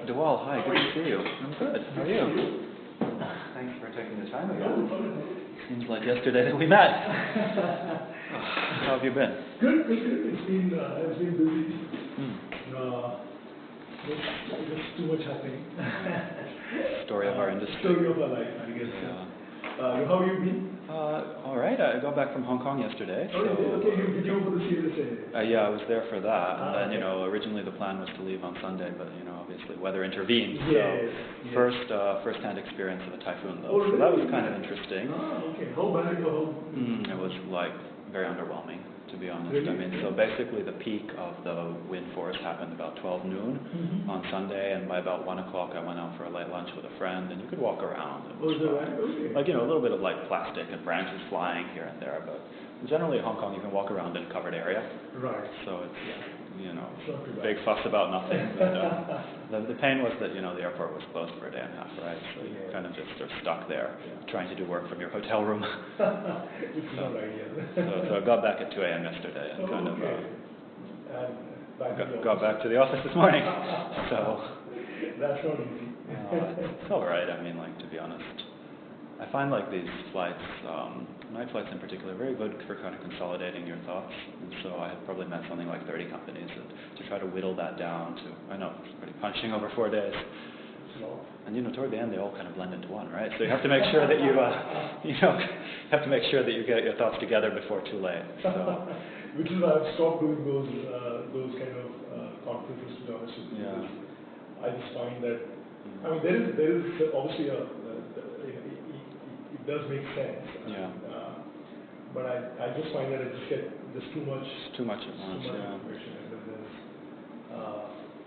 Dewal, hi, good to see you. I'm good. How are you? Thanks for taking the time again. Seems like yesterday that we met. How have you been? Good. It's been busy. There's too much happening. Story of our industry. Story of our life, I guess. Yeah. How have you been? All right. I got back from Hong Kong yesterday. Oh, okay. Did you go for the CSA? Yeah, I was there for that. And then, originally the plan was to leave on Sunday, but, obviously weather intervened. Yes. First-hand experience of a typhoon, though. So that was kind of interesting. Okay. How bad? It was, very underwhelming, to be honest. Really? I mean, so basically the peak of the wind force happened about 12 noon on Sunday, and by about 1 o'clock I went out for a light lunch with a friend, and you could walk around. It was fine. Okay. A little bit of plastic and branches flying here and there, but generally Hong Kong you can walk around in a covered area. Right. So it's, big fuss about nothing. But the pain was that, the airport was closed for a day and a half, right? So you kind of just are stuck there trying to do work from your hotel room. It's not ideal. So I got back at 2 a.m. yesterday and got back to the office this morning. So that's not easy. It's all right. I mean, to be honest, I find these flights, night flights in particular, very good for kind of consolidating your thoughts. And so I have probably met something like 30 companies to try to whittle that down to, I know it's pretty punching over 4 days. And toward the end they all kind of blend into one, right? So you have to make sure that you get your thoughts together before too late. So. Which is why I've stopped doing those kind of conferences, to be honest with you. Yeah. I just find that there is obviously it does make sense. Yeah. But I just find that I just get too much. Too much at once. Yeah. Information, and then there's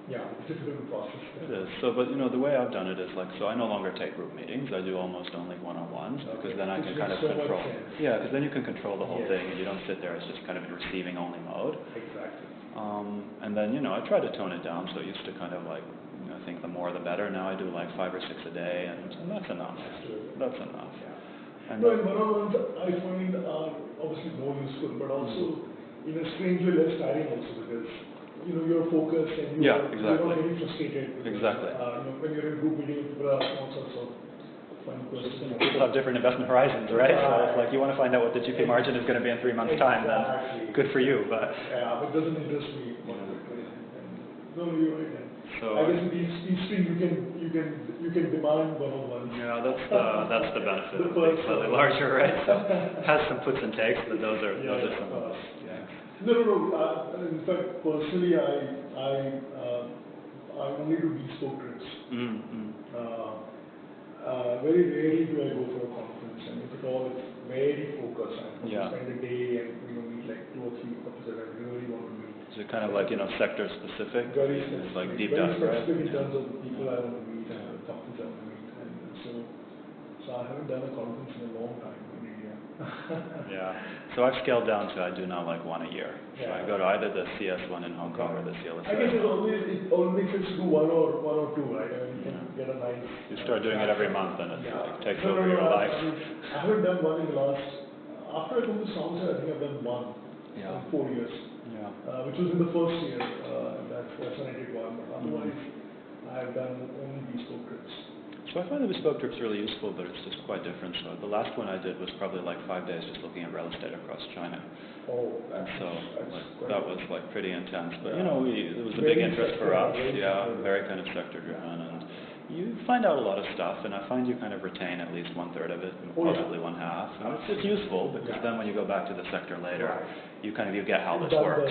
it's a difficult process. It is. So, but the way I've done it is so I no longer take group meetings. I do almost only one-on-ones because then I can kind of control. Yeah, because then you can control the whole thing, and you don't sit there as just kind of in receiving only mode. Exactly. And then I try to tone it down. So I used to kind of I think the more the better. Now I do 5 or 6 a day, and that's enough. That's enough. Yeah. And one-on-ones I find are obviously more useful, but also in a strange way less tiring also because you're focused and you're not getting frustrated. Exactly. When you're in group meeting, people are all sorts of funny questions. People have different investment horizons, right? So it's you want to find out what the GP margin is going to be in 3 months' time. Then good for you, but but it doesn't interest me. No, you're right. So I guess with these things you can demand one-on-ones. Yeah, that's the benefit of being slightly larger, right? So it has some puts and takes, but those are some. No. In fact, personally, I only do bespoke trips. Very rarely do I go for a conference, and if at all, it's very focused. I spend a day and meet 2 or 3 couples that I really want to meet. Is it kind of sector specific? Very specific. Deep very dive, specific right? In terms of the people I want to meet and the couples I want to meet, and so I haven't done a conference in a long time in India. Yeah. So I've scaled down to I do now 1 a year. So I go to either the CS one in Hong Kong or the CLSA. I guess it always makes sense to do one or two, right? You can get a nice. You start doing it every month, and it takes over your life. I haven't done one in the last. After I come to somerset, I think I've done one in 4 years. Yeah. Which was in the first year. That's when I did one. Otherwise, I've done only bespoke trips. So I find the bespoke trips really useful, but it's just quite different. So the last one I did was probably 5 days just looking at real estate across China. Oh. And so that was pretty intense. But it was a big interest for us. Yeah, very kind of sector driven, and you find out a lot of stuff, and I find you kind of retain at least 1/3 of it, and possibly 1/2. And it's useful because then when you go back to the sector later, you get how this works.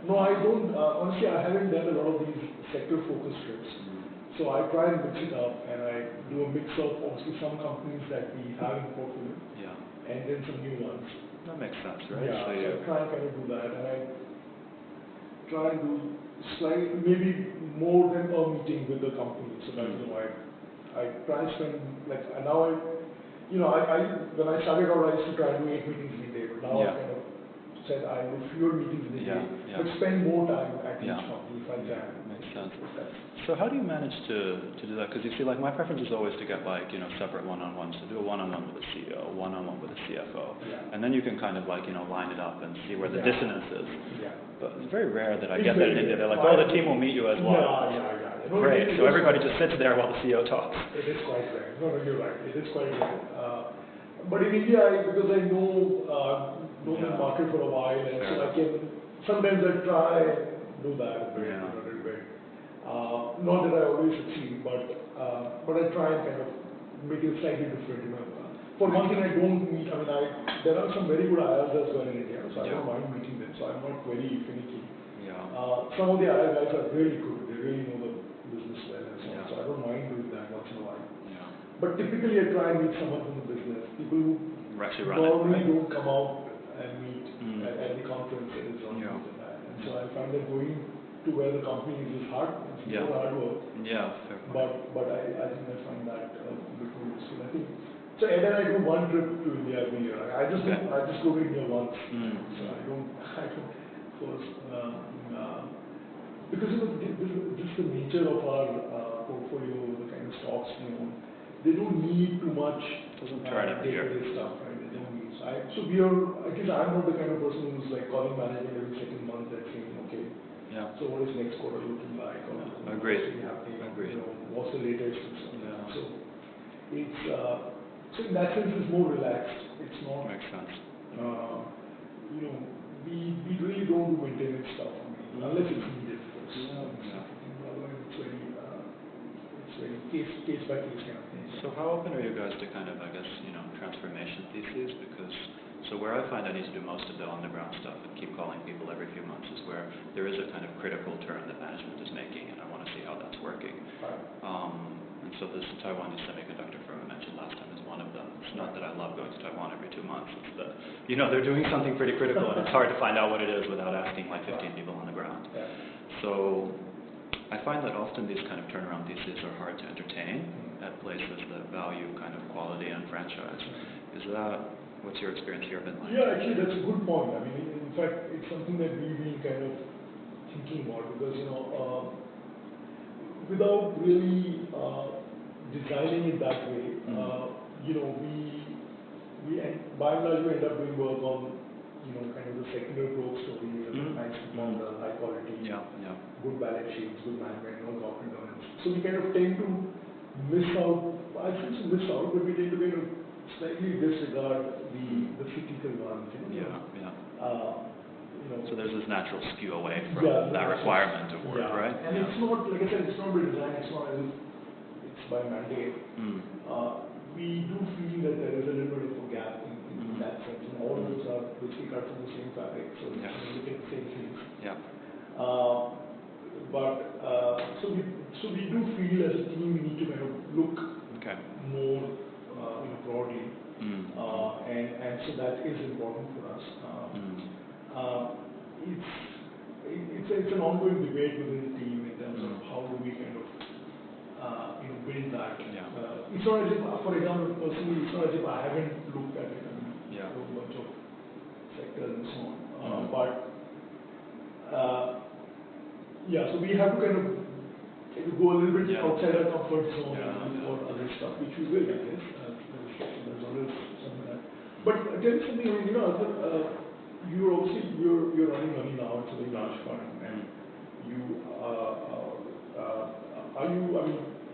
No, I don't. Honestly, I haven't done a lot of these sector-focused trips. So I try and mix it up, and I do a mix of obviously some companies that we have in portfolio, and then some new ones. That makes sense, right? Yeah, so I try and kind of do that, and I try and do slightly, maybe more than a meeting with the company. So that's why I try and spend now when I started out I used to try and do 8 meetings in a day, but now I kind of said I do fewer meetings in a day, but spend more time at each company if I can. Makes sense. So how do you manage to do that? Because you see, my preference is always to get separate one-on-ones. To do a one-on-one with a CEO, one-on-one with a CFO, and then you can kind of line it up and see where the dissonance is. Yeah. But it's very rare that I get that in India. They're the team will meet you as one. No, Great. it So is everybody quite just sits there while the CEO talks. It is quite rare. No, no, you're right. It is quite rare. But in India, because I know the Yeah. market for a while, and Fair so I enough. can sometimes I try and do that a bit, Yeah. a little bit. Not that I always succeed, but I try and kind of make it slightly different. For one thing, I don't meet. I mean, there are some very good IRs as well in India, so I Yeah. don't mind meeting them. So I'm not very finicky. Yeah. Some of the IR guys are really good. They really know the business well and so on. Yeah. So I don't mind doing that once in a while. Yeah. But typically, I try and meet someone from the business. People who We're actually running, normally right? don't come out and meet Mm. at the conferences or Yeah. things like that. And so I find that going to where the company is hard. It's Yeah. more hard work. Yeah, fair point. But I think I find that a bit more useful. I think so. Ed and I do one trip to India every year. I just Okay. go to India once. Mm. So I don't first because just the nature of our portfolio, the kind of stocks we own, they don't need too much Doesn't turn every year. day-to-day stuff, right? They don't need. So we are. I guess I'm not the kind of person who's like calling management every second month and saying, okay. Yeah. So what is next quarter looking like? Or Agreed. what's really happening? Agreed. What's the latest? And so on. Yeah. So it's so in that sense it's more relaxed. It's not. Makes sense. You know, we really don't do maintenance stuff. I mean, unless it's needed, of course. Yeah. Otherwise, it's very case by case kind of thing. So how open are you guys to kind of, I guess, transformation theses? Because so where I find I need to do most of the on-the-ground stuff and keep calling people every few months is where there is a kind of critical turn that management is making, and I want to see how that's working. Right. And so this Taiwanese semiconductor firm I mentioned last time is one of them. It's not that I love going to Taiwan every 2 months. It's that they're doing something pretty critical, and it's hard to find out what it is without asking like 15 people on the ground. Yeah. So I find that often these kind of turnaround theses are hard to entertain at places that value kind of quality and franchise. What's your experience here been like? Yeah, actually, that's a good point. I mean, in fact, it's something that we've been kind of thinking about because, without really designing it that way, by and large, we end up doing work on, kind of the secular growth stories, nice model, high quality, good balance sheets, good management, no corporate governance. So we kind of tend to miss out, I shouldn't say miss out, but we tend to kind of slightly disregard the cyclical ones. So there's this natural skew away from Yeah, that requirement of work, right? And it's not, like I said, it's not by design, it's not as if it's by mandate. We do feel that there is a little bit of a gap in that sense. And all of us are basically cut from the same fabric, so we look at the same things. Yeah. So we do feel as a team we need to kind of look more broadly, and so that is important for us. It's an ongoing debate within the team in terms of how do we kind of build that. It's not as if, for example, personally, it's not as if I haven't looked at it. I mean, a whole bunch of sectors and so on. So we have to kind of go a little bit outside our comfort zone and look for other stuff, which we will, I guess. There's always something like that. But tell me something, I mean, you're obviously you're running money now. It's a very large fund, and you I mean,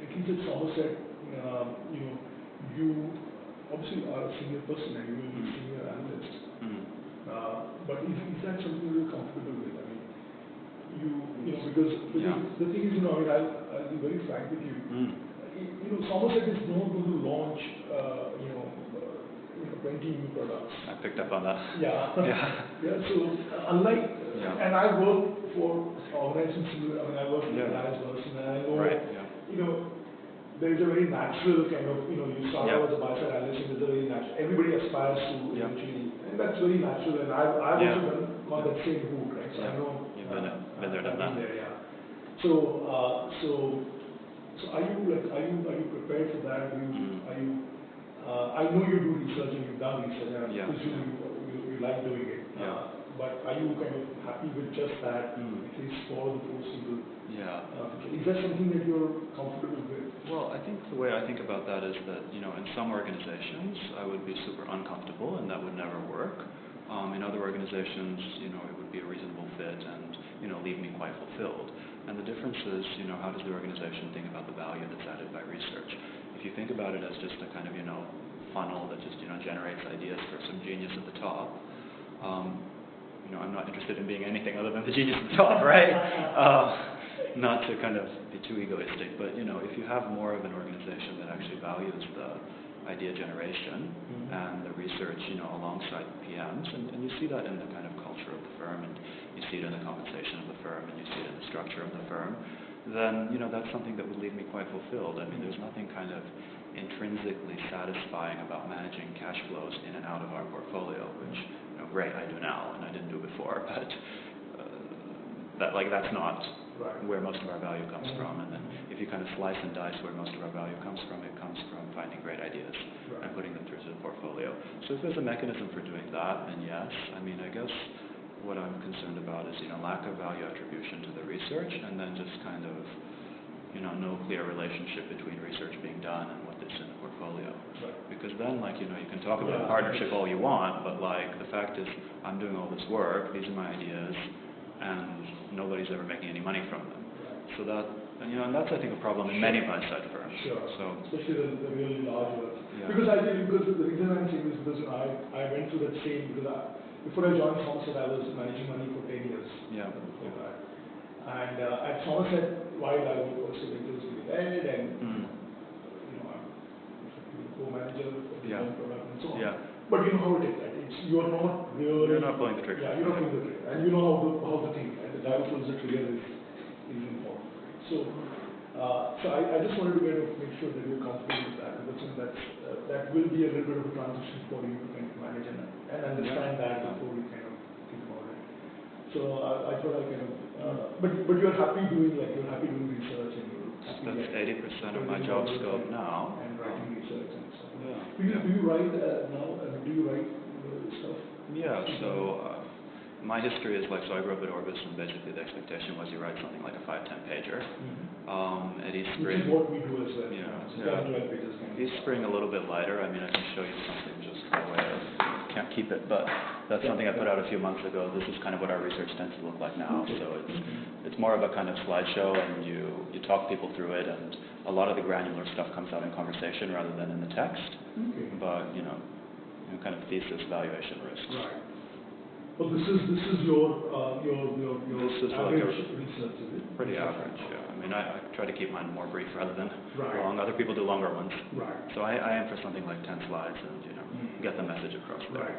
at least at Somerset, you obviously are a senior person and you will be a senior analyst. But is that something you're comfortable with? I mean, because the thing is, I mean, I'll be very frank with you. Somerset is not going to launch, 20 new products. I picked up on that. So unlike, and I work for organizations similar. I mean, I work for Reliance Person, and I know, there is a very natural kind of, you start out as a buy-side analyst, and there's a very natural. Everybody aspires to eventually, and that's very natural. And I've also gone that same route, right? So I know. You've been there, done that. So are you prepared for that? Are you I know you do research and you've done research, and I presume you like doing it. But are you kind of happy with just that, at least for the foreseeable future? Is that something that you're comfortable with? Well, I think the way I think about that is that, in some organizations, I would be super uncomfortable and that would never work. In other organizations, it would be a reasonable fit and, leave me quite fulfilled. And the difference is, how does the organization think about the value that's added by research? If you think about it as just a kind of, funnel that just, generates ideas for some genius at the top, I'm not interested in being anything other than the genius at the top, right? Not to kind of be too egoistic, but, if you have more of an organization that actually values the idea generation and the research, alongside PMs, and you see that in the kind of culture of the firm, and you see it in the compensation of the firm, and you see it in the structure of the firm, then, that's something that would leave me quite fulfilled. I mean, there's nothing kind of intrinsically satisfying about managing cash flows in and out of our portfolio, which, great, I do now, and I didn't do before, but that's not where most of our value comes from. And then if you kind of slice and dice where most of our value comes from, it comes from finding great ideas and putting them through to the portfolio. So if there's a mechanism for doing that, then yes. I mean, I guess what I'm concerned about is, lack of value attribution to the research, and then just kind of, no clear relationship between research being done and what is in the portfolio. Because then, you can talk about partnership all you want, but, the fact is, I'm doing all this work, these are my ideas, and nobody's ever making any money from them. So that, and that's, I think, a problem in many buy-side firms. So, especially the really large ones. Yeah. Because the reason I'm saying this is because I went through that same, because before I joined Somerset, I was managing money for 10 years. Yeah. Before that. And at Somerset, while I was also vigorously led, and I'm co-manager for the product and so on. Yeah. But you know how it is, right? You're not really... You're not pulling the trigger. Yeah, you're not pulling the trigger. And you know how the thing, and the guy who pulls the trigger is important. So I just wanted to kind of make sure that you're comfortable with that, because that will be a little bit of a transition for you to kind of manage and understand that before you kind of think about it. So I thought I kind of... but you're happy doing research, and you're happy... That's 80% of my job scope now. And writing research and stuff. Yeah. Do you write now? Do you write stuff? Yeah, so my history is so I grew up at Orbis, and basically the expectation was you write something like a 5-10 pager. At East Spring... Which is what we do as well. East Spring a little bit lighter. I mean, I can show you something just by way of... Can't keep it, but that's something I put out a few months ago. This is kind of what our research tends to look like now. So it's more of a kind of slideshow, and you talk people through it, and a lot of the granular stuff comes out in conversation rather than in the text. But, kind of thesis, valuation, risks. Right. Well, this is your this is average research, is it? Pretty average, yeah. I mean, I try to keep mine more brief rather than long. Other people do longer ones. Right. So I aim for something like 10 slides and, get the message across there. Right.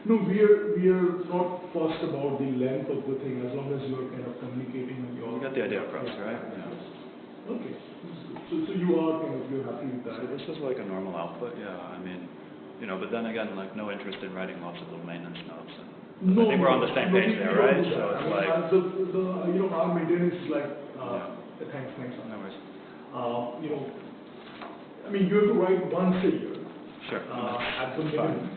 No, we are not fussed about the length of the thing, as long as you are kind of communicating your... You get the idea across, right? Yeah. Okay. So you are you're happy with that? So this is like a normal output, yeah. I mean, but then again, no interest in writing lots of little maintenance notes. And I think we're on the same page there, right? So it's our maintenance is thanks. No worries. I mean, you have to write once a year. Sure. At the minimum.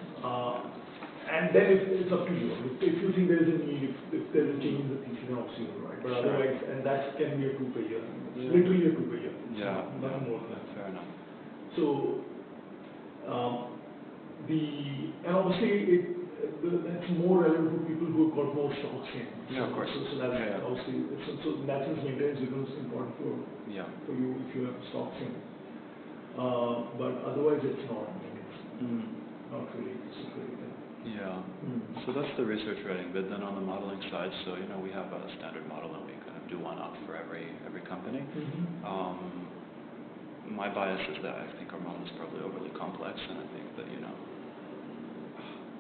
And then it's up to you. If you think there is a need, if there is a change in the thesis, then obviously you'll write. But otherwise, and that can be a 2 per year. Literally a 2 per year. Yeah. Nothing more than that. Fair enough. So, and obviously that's more relevant for people who have got more stocks in. Yeah, of course. So that's obviously, so in that sense, maintenance becomes important for you if you have stocks in. But otherwise, it's not. I mean, it's not really significant. Yeah. So that's the research writing bit. Then on the modeling side, so we have a standard model, and we kind of do one up for every company. My bias is that I think our model is probably overly complex, and I think that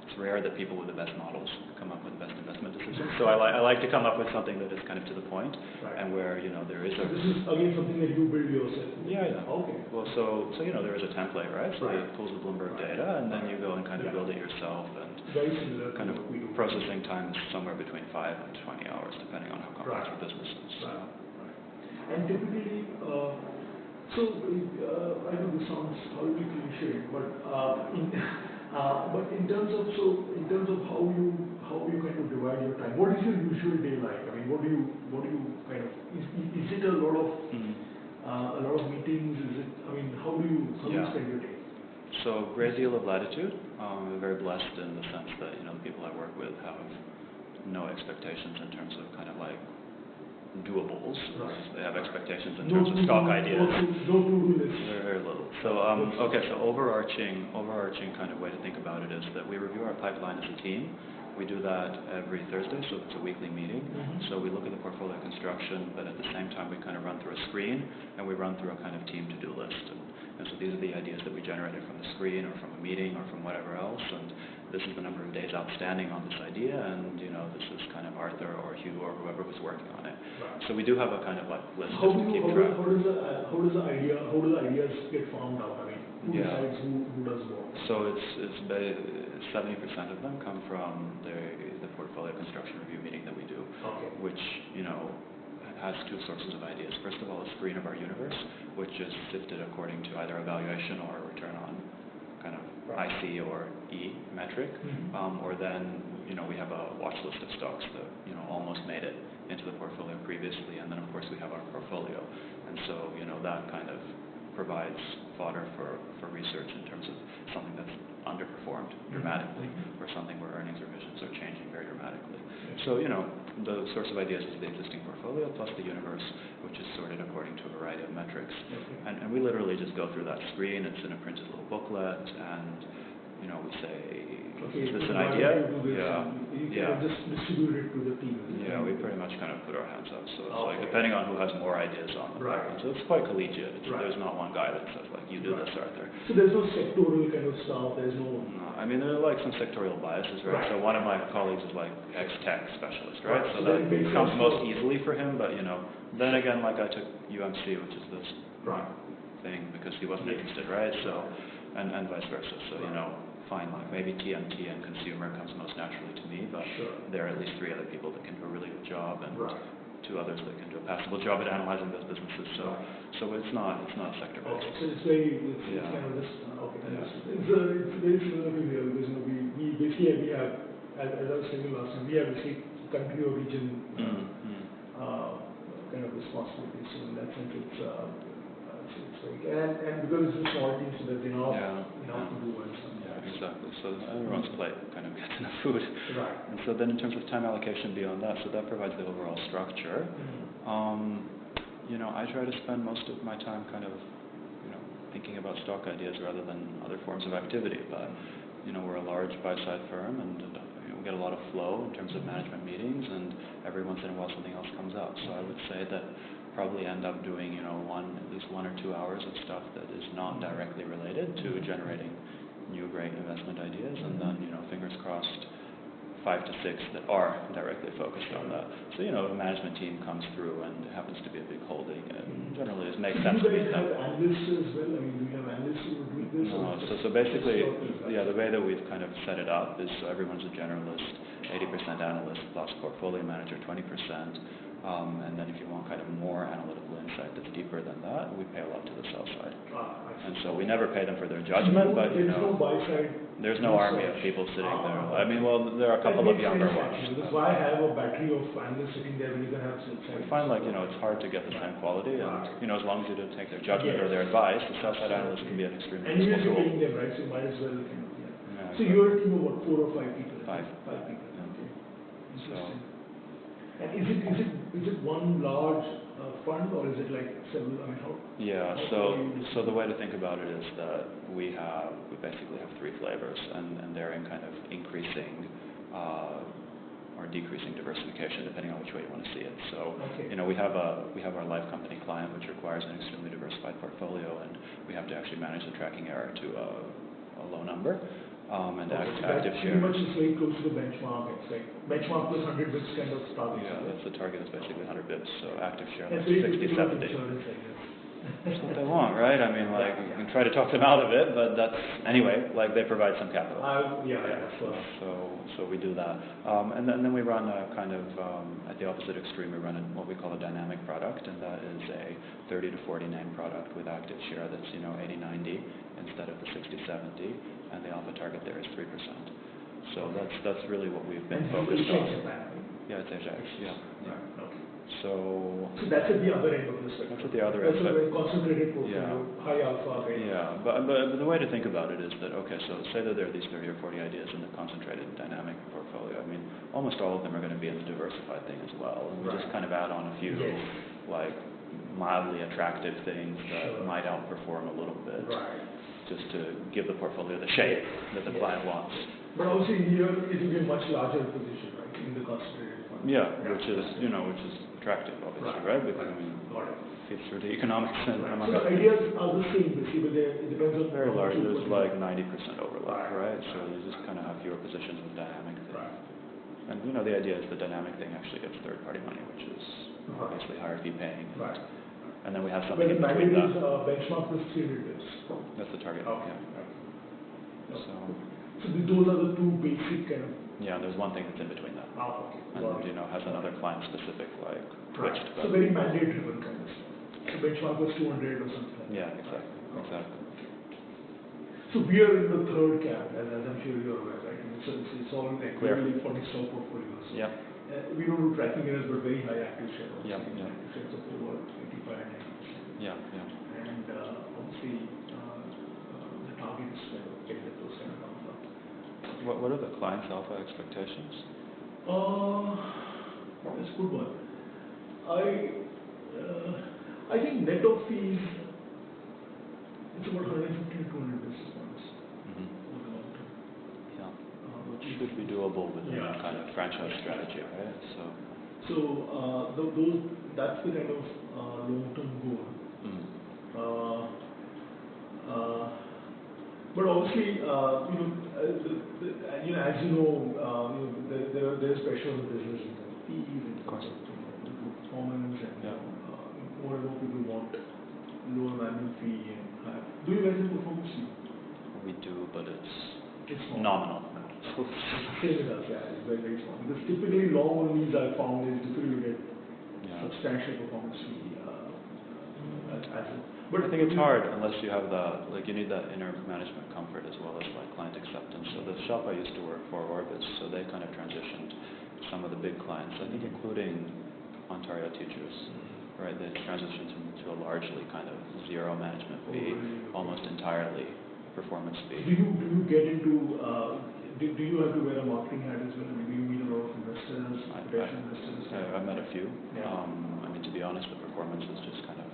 it's rare that people with the best models come up with the best investment decisions. So I like to come up with something that is kind of to the point, and where there is a... So this is again something that you build yourself. Yeah. Okay. Well, so there is a template, right? So it pulls the Bloomberg data, and then you go and kind of build it yourself, and very similar kind of processing time is somewhere between 5 and 20 hours, depending on how complex your business is. And typically, I know this sounds horribly cliche, but in terms of how you kind of divide your time, what is your usual day like? I mean, what do you kind of is it a lot of meetings? Is it? I mean, how do you spend your day? So great deal of latitude. I'm very blessed in the sense that the people I work with have no expectations in terms of kind of doables. Right. They have expectations in No terms of stock ideas. No to-do list. Very, very little. So, okay, so overarching kind of way to think about it is that we review our pipeline as a team. We do that every Thursday, so it's a weekly meeting. Mm-hmm. So we look at the portfolio construction, but at the same time we kind of run through a screen, and we run through a kind of team to-do list. And so these are the ideas that we generated from the screen or from a meeting or from whatever else, and this is the number of days outstanding on this idea, and this is kind of Arthur or Hugh or whoever was working on it. Right. So we do have a kind of like list How just do to keep track. how do the ideas get formed out? I mean, who Yeah. decides who does what? So it's 70% of them come from the portfolio construction review meeting that we do, Okay. which has two sources of ideas. First of all, a screen of our universe, which is sifted according to either evaluation or return on kind of IC or E metric, Mm-hmm. or then we have a watch list of stocks that almost made it into the portfolio previously, and then of course we have our portfolio, and so that kind of provides fodder for research in terms of something that's underperformed dramatically, or something where earnings revisions are changing very dramatically. So the source of ideas is the existing portfolio plus the universe, which is sorted according to a variety of metrics. Okay. And we literally just go through that screen. It's in a printed little booklet, and we say, Okay, is this so an why idea? don't you do this? Yeah. You Yeah. can just distribute it to the team. Yeah, we pretty much kind of put our hands up. So it's like Okay. depending on who has more ideas on the Right. pipeline. So it's quite collegiate. Right. There's not one guy that says like, you do Right. this, Arthur. So there's no sectoral kind of stuff. There's no. No, I mean, there are like some sectorial biases, right? Right. So one of my colleagues is like ex-tech specialist, right? Right. So So that that makes comes sense most for- easily for him, but then again, like I took UMC, which is this Right. thing, because he wasn't Yes. interested, right? So, and vice versa. So, Right. fine, like maybe TMT and consumer comes most naturally to me, but Sure. there are at least 3 other people that can do a really good job, and Right. 2 others that can do a passable job at analyzing those businesses. So, Right. so it's not sector based. Okay, so it's Yeah. kind of just, okay. Yeah. It's very similar to here because, we basically, we have, as I was saying last time, we have basically country or region, kind of responsibilities. So in that sense, it's like, and because it's a small team, so there's enough to do and stuff. Yeah, exactly. So everyone's plate kind of gets enough food. Right. And so then in terms of time allocation beyond that, so that provides the overall structure. I try to spend most of my time kind of, thinking about stock ideas rather than other forms of activity. But, we're a large buy-side firm, and we get a lot of flow in terms of management meetings, and every once in a while something else comes up. So I would say that probably end up doing, at least 1 or 2 hours of stuff that is not directly related to generating new great investment ideas, and then, fingers crossed, 5 to 6 that are directly focused on that. So, a management team comes through and it happens to be a big holding, and generally it makes sense to Do you meet guys have them. analysts as well? I mean, do you have analysts who do this? No, so basically, the way that we've kind of set it up is so everyone's a generalist, 80% analyst plus portfolio manager, 20%. And then if you want kind of more analytical insight that's deeper than that, we pay a lot to the sell side. And so we never pay them for their judgment, but there's no buy side. there's no army of people sitting there. I mean, well, there are a couple of younger ones. Because why have a battery of analysts sitting there when you can have sell side? We find it's hard to get the same quality, and as long as you don't take their judgment or their advice, the sell side analyst can be an extremely and you're useful tool. paying them, right? So you might as well. Yeah, So you're a team of what, 4 or 5 people? 5. 5 people. Okay. Interesting. So, And is it one large fund, or is it like several? I mean, how? yeah, how so the way to think about it is that we basically have 3 flavors, and they're in kind of increasing or decreasing diversification depending on which way you want to see it. So, Okay. we have our life company client, which requires an extremely diversified portfolio, and we have to actually manage the tracking error to a low number. And active share. Pretty much is very close to the benchmark. It's like benchmark plus 100 bits kind of target. Yeah, that's the target is basically 100 bits. So active share That's like very 60, typical of 70. insurance, I guess. That's what they want, right? I mean, like, you can try to talk them out of it, but anyway, like, they provide some capital. So we do that. And then we run a kind of, at the opposite extreme, we run what we call a dynamic product, and that is a 30 to 40 name product with active share that's, 80, 90 instead of the 60, 70, and the alpha target there is 3%. So that's really what we've been focused on. Japan, right? Yeah, it's Ajax, yeah. Right. Okay. So that's at the other end of the spectrum. That's at the other That's end. a very concentrated Yeah. portfolio, high alpha, right? Yeah, but the way to think about it is that, okay, so say that there are these 30 or 40 ideas in the concentrated dynamic portfolio. I mean, almost all of them are going to be in the diversified thing as well. And we just kind of add on a few, Yes. like, mildly attractive things that Sure. might outperform a little bit. Right. Just to give the portfolio the shape that the client wants. But also in here, it will be a much larger position, right, in the concentrated fund. Yeah, which is attractive, obviously, right? Because, I mean, Got it. fits through the economics and Right. among So the other ideas are the same, basically, but it depends on very large. what There's you- like 90% overlap, Right. right? So you just kind of have fewer positions with dynamic thing. Right. And the idea is the dynamic thing actually gets third-party money, which is Right. obviously higher fee paying. Right. And then we have something But in the between mandate that. is benchmark was 300 bits. That's the target. Okay. Yeah. Right. So Those are the two basic kind of. yeah, there's one thing that's in between that. Okay. And Got it. has another client-specific like Right. twist. So very mandate-driven kind of stuff. So benchmark was 200 or something. Like Yeah, that. exactly. So we are in the third camp, as I'm sure you're aware, right? So it's all Clear. equally 40 stock portfolios. Yeah. We don't do tracking errors, but very high active share. Yeah, Obviously. yeah. Active shares of over 85 and 90%. Yeah, yeah. And obviously, the target is to get those kind of alpha. What are the client's alpha expectations? That's a good one. I think net of fees, it's about 150 to 200 basis points over the long term. Yeah. Which Should be doable with Yeah. a kind of franchise strategy, right? So that's the kind of long-term goal. But obviously, as you know, there's pressure on the business in terms of fees, in terms of performance, and more and more people want lower manual fee and higher. Do you guys have performance fee? We do, but it's small. nominal. Same with us, yeah, it's very, very small. Because typically long onlys I found is difficult to get substantial performance fee But I think it's hard unless you have you need that inner management comfort as well as like client acceptance. So the shop I used to work for, Orbis, so they kind of transitioned some of the big clients, I think including Ontario teachers, right? They transitioned to a largely kind of zero management fee, almost entirely performance fee. Do you get into, do you have to wear a marketing hat as well? Do you meet a lot of investors, potential investors? I've met a few. Yeah. I mean, to be honest, the performance is just kind of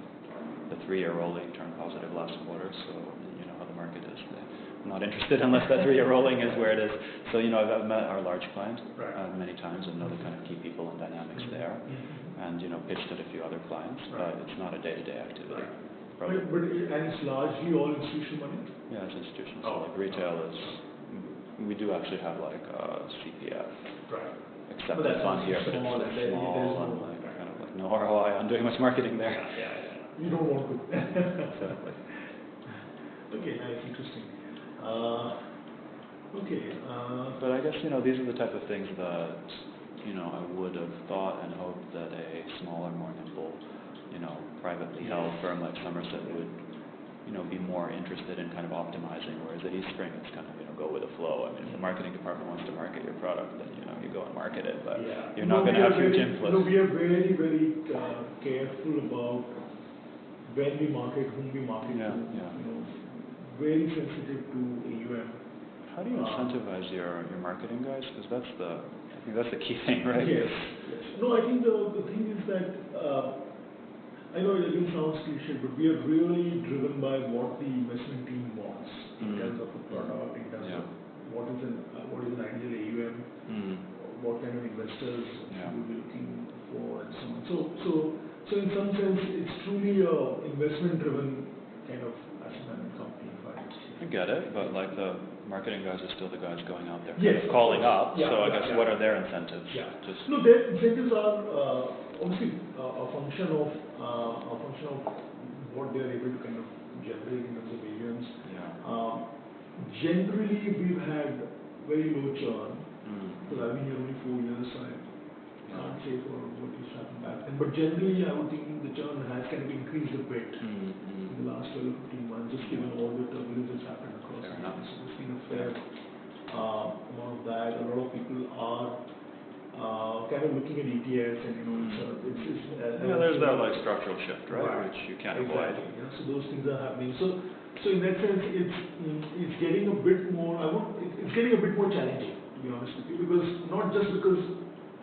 the 3-year rolling turned positive last quarter, so you know how the market is. I'm not interested unless that 3-year rolling is where it is. So I've met our large client many times and know the kind of key people and dynamics there, and pitched at a few other clients, but it's not a day-to-day activity. But it's largely all institutional money? Yeah, it's institutional. So like retail is, we do actually have like a CPF acceptance on here, but it's small and like kind of like no ROI on doing much marketing there. Yeah. You don't want to. Exactly. Okay, nice, interesting. But I guess these are the type of things that I would have thought and hoped that a smaller, more nimble, privately held firm like Somerset would be more interested in kind of optimizing. Whereas at Eastspring, it's kind of go with the flow. I mean, if the marketing department wants to market your product, then you go and market it, but you're not going to have huge influence. We are very, very careful about when we market, whom we market to. Very sensitive to AUM. How do you incentivize your marketing guys? Because I think that's the key thing, right? Yes. No, I think the thing is that I know it again sounds cliche, but we are really driven by what the investment team wants in terms of the product, in terms of what is an ideal AUM, what kind of investors should we be looking for, and so on. So in some sense, it's truly a investment-driven kind of asset management company. I get it, but like the marketing guys are still the guys going out there, calling up. Yeah, so I guess what are their incentives? Yeah. Just No, their incentives are obviously a function of what they are able to kind of generate in terms of AUMs. Yeah. Generally, we've had very low churn because I've been here only 4 years, so I can't say for what used to happen back then. But generally, I would think the churn has kind of increased a bit in the last 12 or 15 months, just given all the turbulence that's happened across the country. So there's been a fair amount of that. A lot of people are kind of looking at ETS and Yeah, there's that like structural shift, right? Right. Which you can't Exactly. avoid. So those things are happening. So in that sense, it's getting a bit more. It's getting a bit more challenging, to be honest with you, because not just because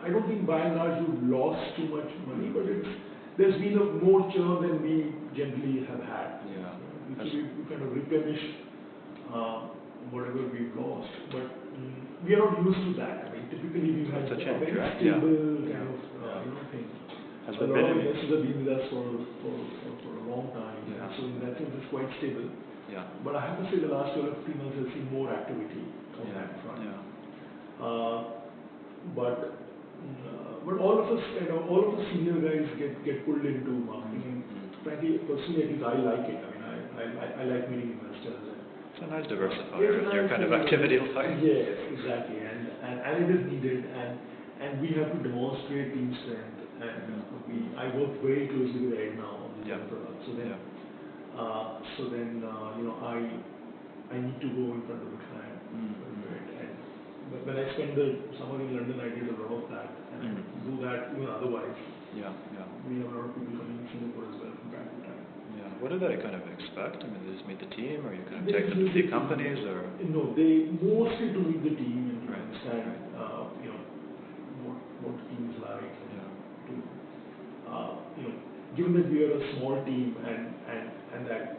I don't think by and large we've lost too much money, but there's been a more churn than we generally have had. Yeah. We kind of replenish whatever we've lost, but we are not used to that. I mean, typically we've had It's a a change, very right? stable Yeah. kind of Yeah. thing. Has A there lot been of any? investors have been with us for a long time, Yeah. so in that sense it's quite stable. Yeah. But I have to say the last 12 or 15 months I've seen more activity on Yeah. that front. Yeah. But all of us, all of the senior guys get pulled into marketing. And frankly, personally, at least I like it. I mean, I like meeting investors. It's a nice diversifier in your kind of activity life. Yes, exactly, and it is needed, and we have to demonstrate team strength. And I work very closely with Ed now on the product. So then, I need to go in front of the client. But when I spent the summer in London, I did a lot of that, and I do that even otherwise. Yeah. We have a lot of people coming in Singapore as well from time to time. Yeah. What do they kind of expect? I mean, they just meet the team, or you kind of take them to see companies, or? No, they mostly to meet the team and to Right. understand, what the team is like, and given that we are a small team and that,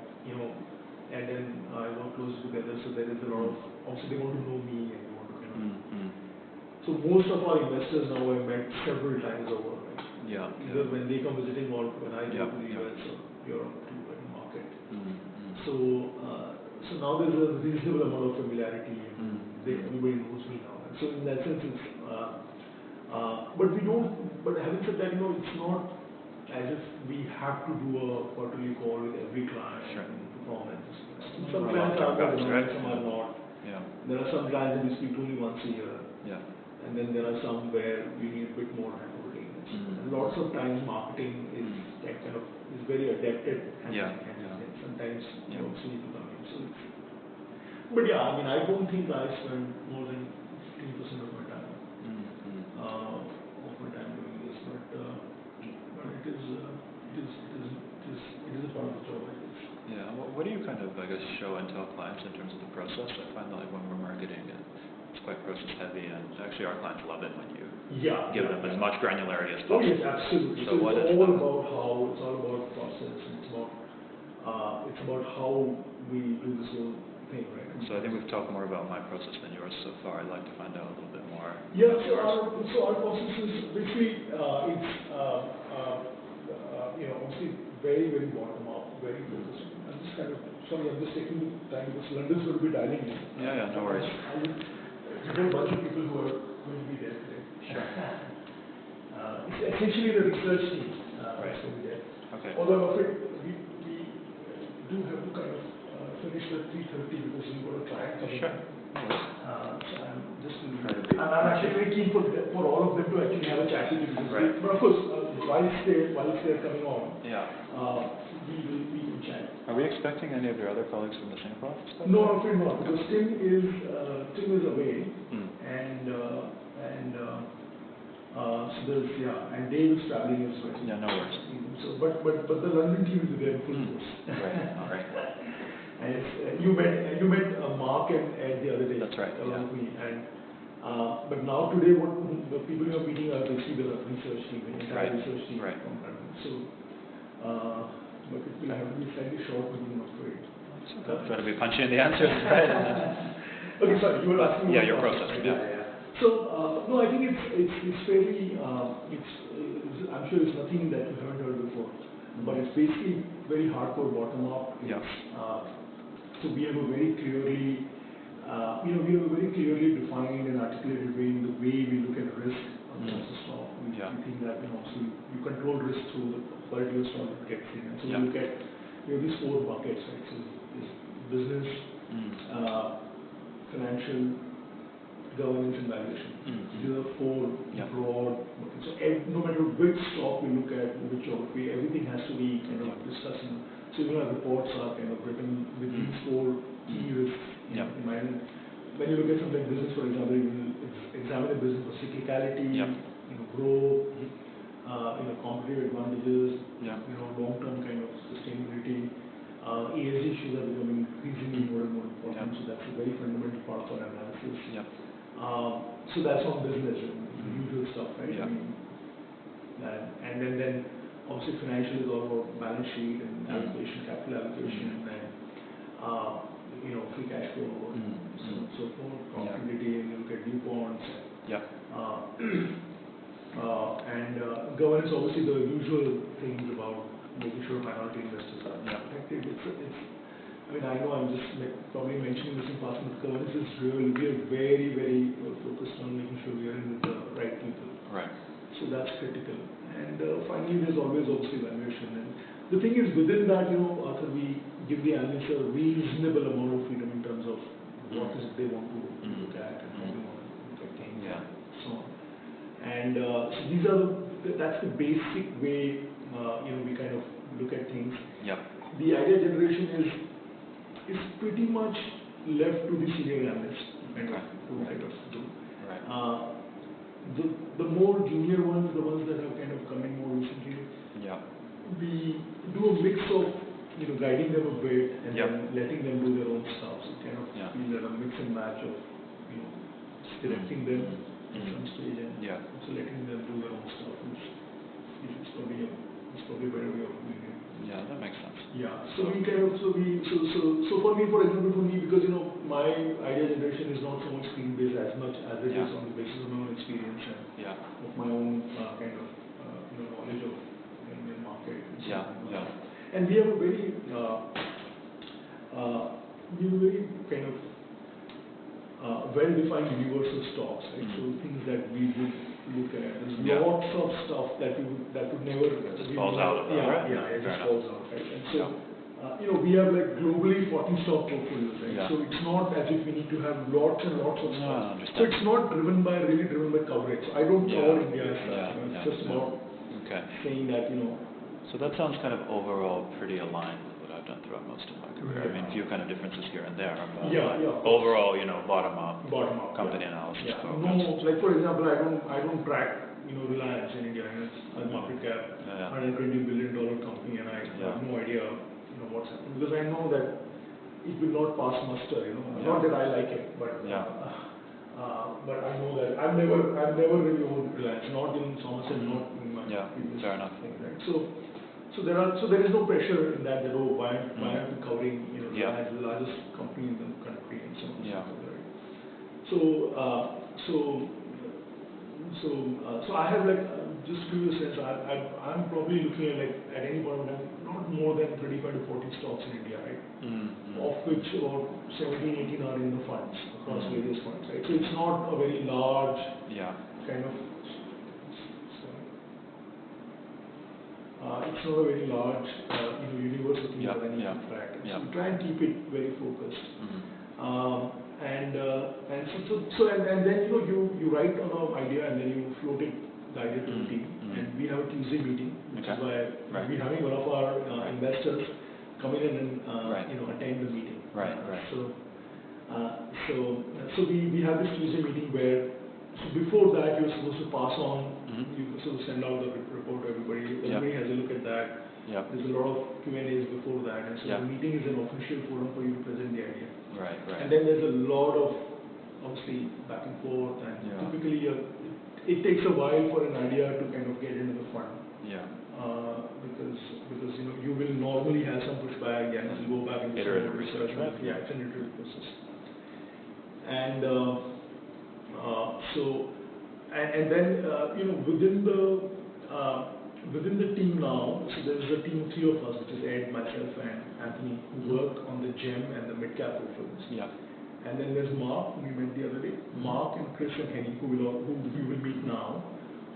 and then I work close together, so there is a lot of, also they want to know me and they want to kind of. So most of our investors now I've met several times over, right? Yeah. Either when they come visiting or when I go to the Yeah. US or Europe to market. So now there's a reasonable amount of familiarity, and everybody knows me now. And so in that sense, it's. But we don't. But having said that, it's not as if we have to do a quarterly call with every client and performance. Some clients are more demanding, some are not. Yeah. There are some clients that we speak only once a year. Yeah. And then there are some where we need a bit more handholding. And lots of times marketing is very adapted. And sometimes you also need to come in. So but yeah, I mean, I don't think I spend more than 15% of my time doing this. But it is a part of the job, I guess. Yeah. What do you kind of, I guess, show and tell clients in terms of the process? I find that like when we're marketing, it's quite process heavy, and actually our clients love it when you give them as much granularity as possible. Oh yes, absolutely. So it's all about process, and it's about how we do this whole thing, right? So I think we've talked more about my process than yours so far. I'd like to find out a little bit more. Yeah. About yours. So our process is basically it's obviously very very bottom up, very focused. I'm just taking the time because London's going to be dialing in. Yeah, no worries. There's a whole bunch of people who are going to be there today. Sure. It's essentially the research team that's going to be there. Okay. Although I'm afraid we do have to kind of finish at 3:30 because we've got a client coming. Sure. So I'm just I'm actually very keen for all of them to actually have a chat with you. But of course, whilst they're coming on, we can chat. Are we expecting any of your other colleagues from the Singapore office? No, I'm afraid not, because Tim is away, and so there's and Dave is traveling as well. Yeah, no worries. So, but the London team is there in full force. Right. All right. And you met Mark and Ed the other day. That's right. Along with me, and but now today, the people you're meeting are basically the research team, the entire research team from London. So, but it will have to be slightly short, but I'm afraid. Got to be punchy in the answers, right? Okay, sorry, you were asking. Yeah, your process. So, no, I think it's fairly. I'm sure it's nothing that you haven't heard before, but it's basically very hardcore bottom up. So we have a very clearly, defined and articulated way in the way we look at risk across the stock. We think that so you control risk through the quality of stock that gets in. And so we look at these 4 buckets, right? So this business, financial, governance, and valuation. These are 4 broad buckets. So no matter which stock we look at, which geography, everything has to be kind of discussed. So our reports are kind of written with these 4 key risks in mind. When you look at something like business, for example, examine the business for cyclicality, Yep. growth, competitive advantages, Yep. Long-term kind of sustainability. ESG issues are becoming increasingly more and more important, so that's a very fundamental part of our analysis. Yep. So that's on business, the usual stuff, right? Yep. And then obviously financial is all about balance sheet and allocation, capital allocation, and free cash flow, so forth, profitability, and you look at new bonds. Yep. And governance, obviously the usual things about making sure minority investors are protected. I know I'm just probably mentioning this in passing, but governance is really, we are very, very focused on making sure we are in with the right people. Right. So that's critical. And finally, there's always obviously valuation. And the thing is, within that, Arthur, we give the analysts a reasonable amount of freedom in terms of what is it they want to look at and how they want to look at things, and so on. And so these are that's the basic way we kind of look at things. Yep. The idea generation is pretty much left to the senior analysts to kind of do. Right. The more junior ones, the ones that have kind of come in more recently, we do a mix of guiding them a bit and then letting them do their own stuff. So kind of feel that a mix and match of directing them at some stage and also letting them do their own stuff is probably a better way of doing it. Yeah, that makes sense. Yeah. So we kind of so for me, for example, because my idea generation is not so much screen based as much as it is on the basis of my own experience and of my own kind of knowledge of Indian market. And we have a very kind of well-defined universe of stocks, right? So things that we would look at. There's lots of stuff that would never just falls out. It just falls out, right? And so we have like globally 40 stock portfolios, right? So it's not as if we need to have lots and lots of stocks. So it's not really driven by coverage. So I don't cover India as such. It's just about saying that So that sounds kind of overall pretty aligned with what I've done throughout most of my career. I mean, a few kind of differences here and there. But overall, bottom-up company analysis. No, like for example, I don't track Reliance in India, and it's a market cap, $120 billion company, and I have no idea what's happening because I know that it will not pass muster. Not that I like it, but but I know that I've never really owned Reliance, not in Somerset, not in my previous thing, right? So there is no pressure in that why aren't we covering Reliance, the largest company in the country, and so on. So I have just to give you a sense, I'm probably looking at any point of time not more than 35 to 40 stocks in India, right? Of which about 17, 18 are in the funds across various funds, right? So it's not a very large kind of. It's not a very large universe of things that I need to track. So we try and keep it very focused. And then you write on an idea and then you float the idea to the team. And we have a Tuesday meeting, which is why we're having one of our investors come in and attend the meeting. So we have this Tuesday meeting where before that you're supposed to pass on. You sort of send out the report to everybody. Everybody has a look at that. There's a lot of Q&As before that, and so the meeting is an official forum for you to present the idea. And then there's a lot of obviously back and forth, and typically it takes a while for an idea to kind of get into the fund. Because you will normally have some pushback and you go back and iterative research. It's an iterative process. And then within the team now, so there is a team of 3 of us, which is Ed, myself, and Anthony, who work on the GEM and the mid-cap portfolios. And then there's Mark, who we met the other day. Mark and Chris and Henny, who we will meet now,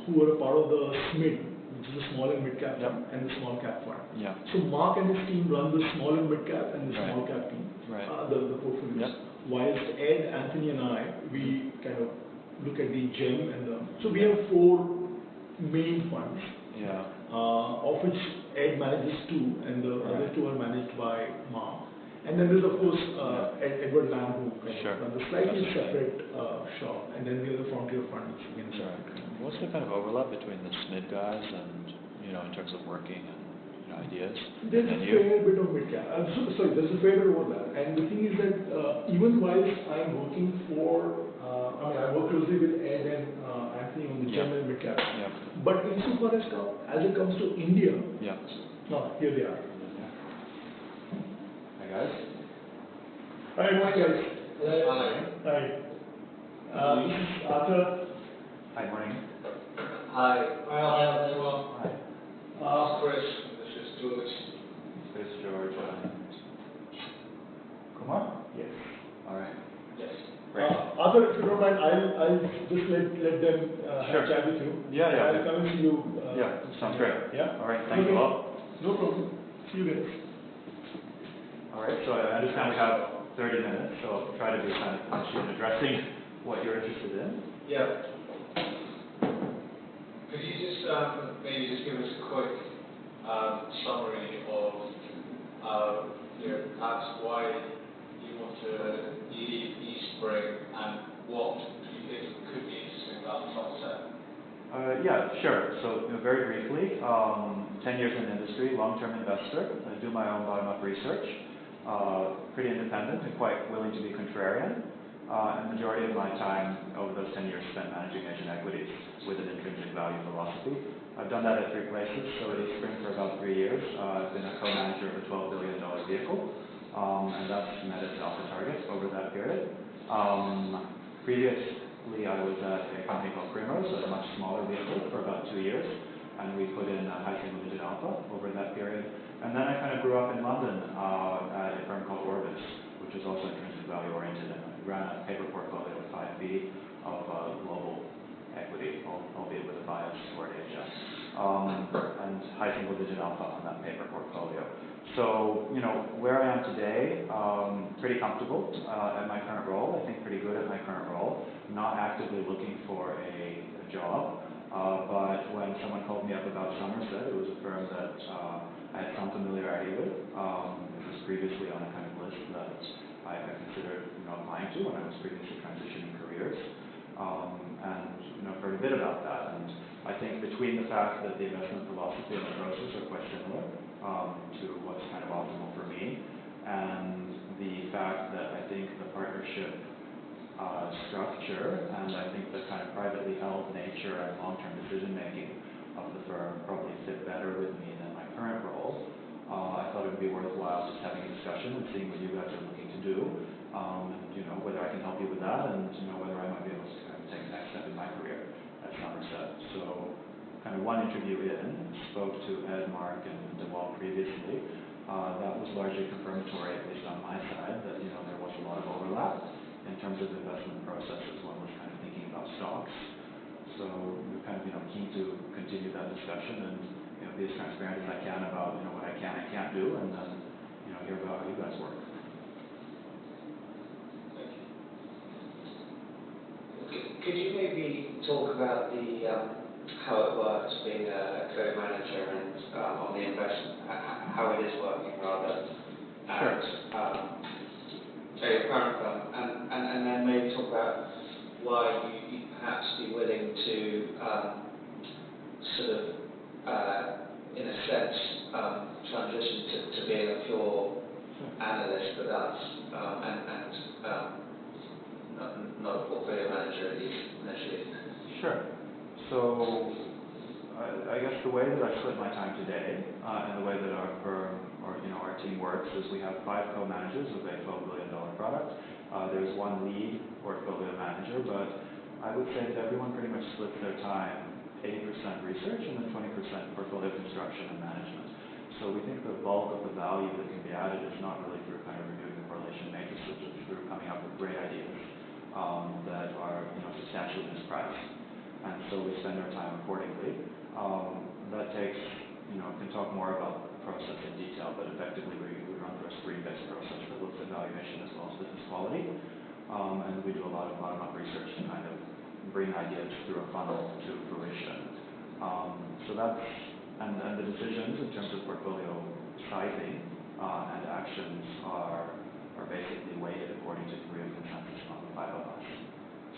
who are a part of the SMID, which is the small and mid-cap fund, and the small cap fund. So Mark and his team run the small and mid-cap and the small cap team, the portfolios. Whilst Ed, Anthony, and I, we kind of look at the GEM and so we have 4 main funds, of which Ed manages 2 and the other 2 are managed by Mark. And then there's of course Edward Lamb who kind Sure. of runs a slightly That's right. separate shop, and then the other Frontier Fund which again is Right. separate. What's the kind of overlap between the SMID guys and, in terms of working and ideas? There's and a you? fair bit of mid-cap. Sorry, there's a fair bit of overlap. And the thing is that even whilst I'm working for, I work closely with Ed and Anthony on the Yeah. general mid-cap. Yeah. But insofar as it comes to India, Yeah. here they are. Hi guys. Hi, morning guys. Hi. Hi. This is Arthur. Hi, morning. Hi. Hi, everyone. Hi. Chris. This is George. Chris, George, and Kumar? Yes. All right. Yes. Great. Arthur, if you don't mind, I'll just let them Sure. have chat with you. Yeah, yeah. I'll come and see you. Yeah, sounds great. Yeah? All right, thanks a lot. No problem. See you guys. All right, so I understand we have 30 minutes, so I'll try to be kind of punchy in addressing what you're interested in. Yeah. Could you just maybe just give us a quick summary of perhaps why you want to leave Eastspring and what you think could be interesting about Somerset? Yeah, sure. So very briefly, 10 years in the industry, long-term investor. I do my own bottom-up research. Pretty independent and quite willing to be contrarian. And the majority of my time over those 10 years spent managing Asian equities with an intrinsic value philosophy. I've done that at 3 places. So at Eastspring for about 3 years, I've been a co-manager of a $12 billion vehicle, and that's met its alpha targets over that period. Previously, I was at a company called Primrose, a much smaller vehicle, for about 2 years, and we put in a high single-digit alpha over that period. And then I kind of grew up in London at a firm called Orbis, which was also intrinsic value oriented, and I ran a paper portfolio of 5B of global equity, albeit with a bias toward Asia, and high single-digit alpha on that paper portfolio. So, where I am today, pretty comfortable at my current role. I think pretty good at my current role. Not actively looking for a job, but when someone called me up about Somerset, it was a firm that I had some familiarity with. It was previously on a kind of list that I considered applying to when I was previously transitioning careers, and heard a bit about that. And I think between the fact that the investment philosophy and the process are quite similar to what's kind of optimal for me, and the fact that I think the partnership structure and I think the kind of privately held nature and long-term decision making of the firm probably fit better with me than my current role. I thought it would be worthwhile just having a discussion and seeing what you guys are looking to do, and whether I can help you with that, and whether I might be able to kind of take the next step in my career at Somerset. So, kind of one interview in, spoke to Ed, Mark, and DeWalt previously. That was largely confirmatory, at least on my side, that there was a lot of overlap in terms of investment processes. One was kind of thinking about stocks. So we're kind of keen to continue that discussion and be as transparent as I can about what I can and can't do, and then hear about how you guys work. Could you maybe talk about how it works being a co-manager and on the investment, how it is working rather, Sure. At your current firm, and then maybe talk about why you perhaps be willing to sort of, in a sense, transition to being a pure analyst with us, and not a portfolio manager at least initially. Sure. So I guess the way that I split my time today, and the way that our firm or our team works, is we have 5 co-managers of a $12 billion product. There's one lead portfolio manager, but I would say that everyone pretty much splits their time 80% research and then 20% portfolio construction and management. So we think the bulk of the value that can be added is not really through kind of reviewing the correlation matrices, it's through coming up with great ideas that are substantially mispriced. And so we spend our time accordingly. That takes, can talk more about the process in detail, but effectively we run through a screen-based process that looks at valuation as well as business quality. And we do a lot of bottom-up research to kind of bring ideas through a funnel to fruition. So that's, and the decisions in terms of portfolio sizing and actions are basically weighted according to degree of consensus among the 5 of us.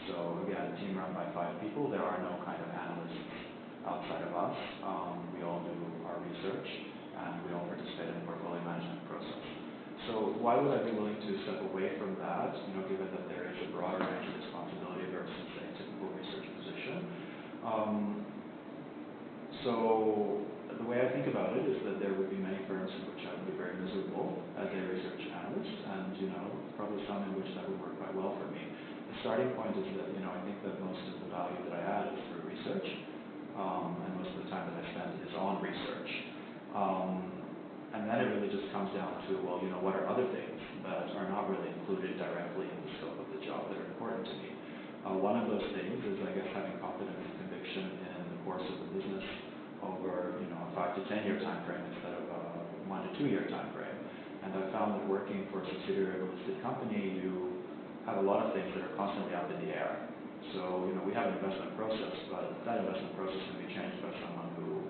So again, a team run by 5 people, there are no kind of analysts outside of us. We all do our research, and we all participate in the portfolio management process. So why would I be willing to step away from that, given that there is a broader range of responsibility versus a typical research position? So the way I think about it is that there would be many firms in which I would be very miserable as a research analyst, and probably some in which that would work quite well for me. The starting point is that I think that most of the value that I add is through research, and most of the time that I spend is on research. And then it really just comes down to, well, what are other things that are not really included directly in the scope of the job that are important to me? One of those things is, I guess, having confidence and conviction in the course of the business over, a 5 to 10 year time frame instead of a 1 to 2 year time frame. And I've found that working for a subsidiary of a listed company, you have a lot of things that are constantly up in the air. So, we have an investment process, but that investment process can be changed by someone who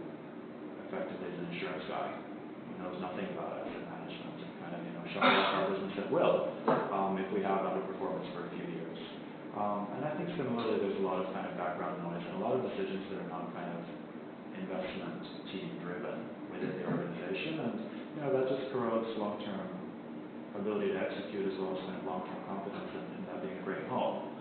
effectively is an insurance guy, who knows nothing about asset management and kind of, shuffle up our business at will if we have underperformance for a few years. And I think similarly, there's a lot of kind of background noise and a lot of decisions that are not kind of investment team driven within the organization, and that just corrodes long-term ability to execute as well as kind of long-term confidence in that being a great home.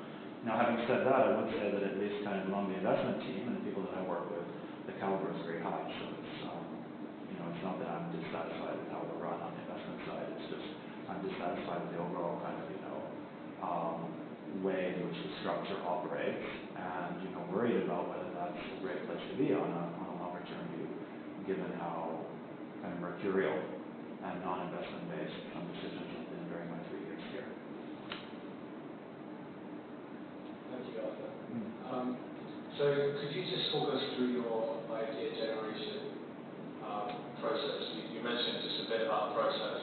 Now, having said that, I would say that at least kind of among the investment team and the people that I work with, the caliber is very high. So it's not that I'm dissatisfied with how we're run on the investment side. It's just I'm dissatisfied with the overall kind of way in which the structure operates, and worried about whether that's a great place to be on a longer term view, given how kind of mercurial and non-investment based some decisions have been during my 3 years here. Thank you, Arthur. So could you just talk us through your idea generation process? You mentioned just a bit about the process,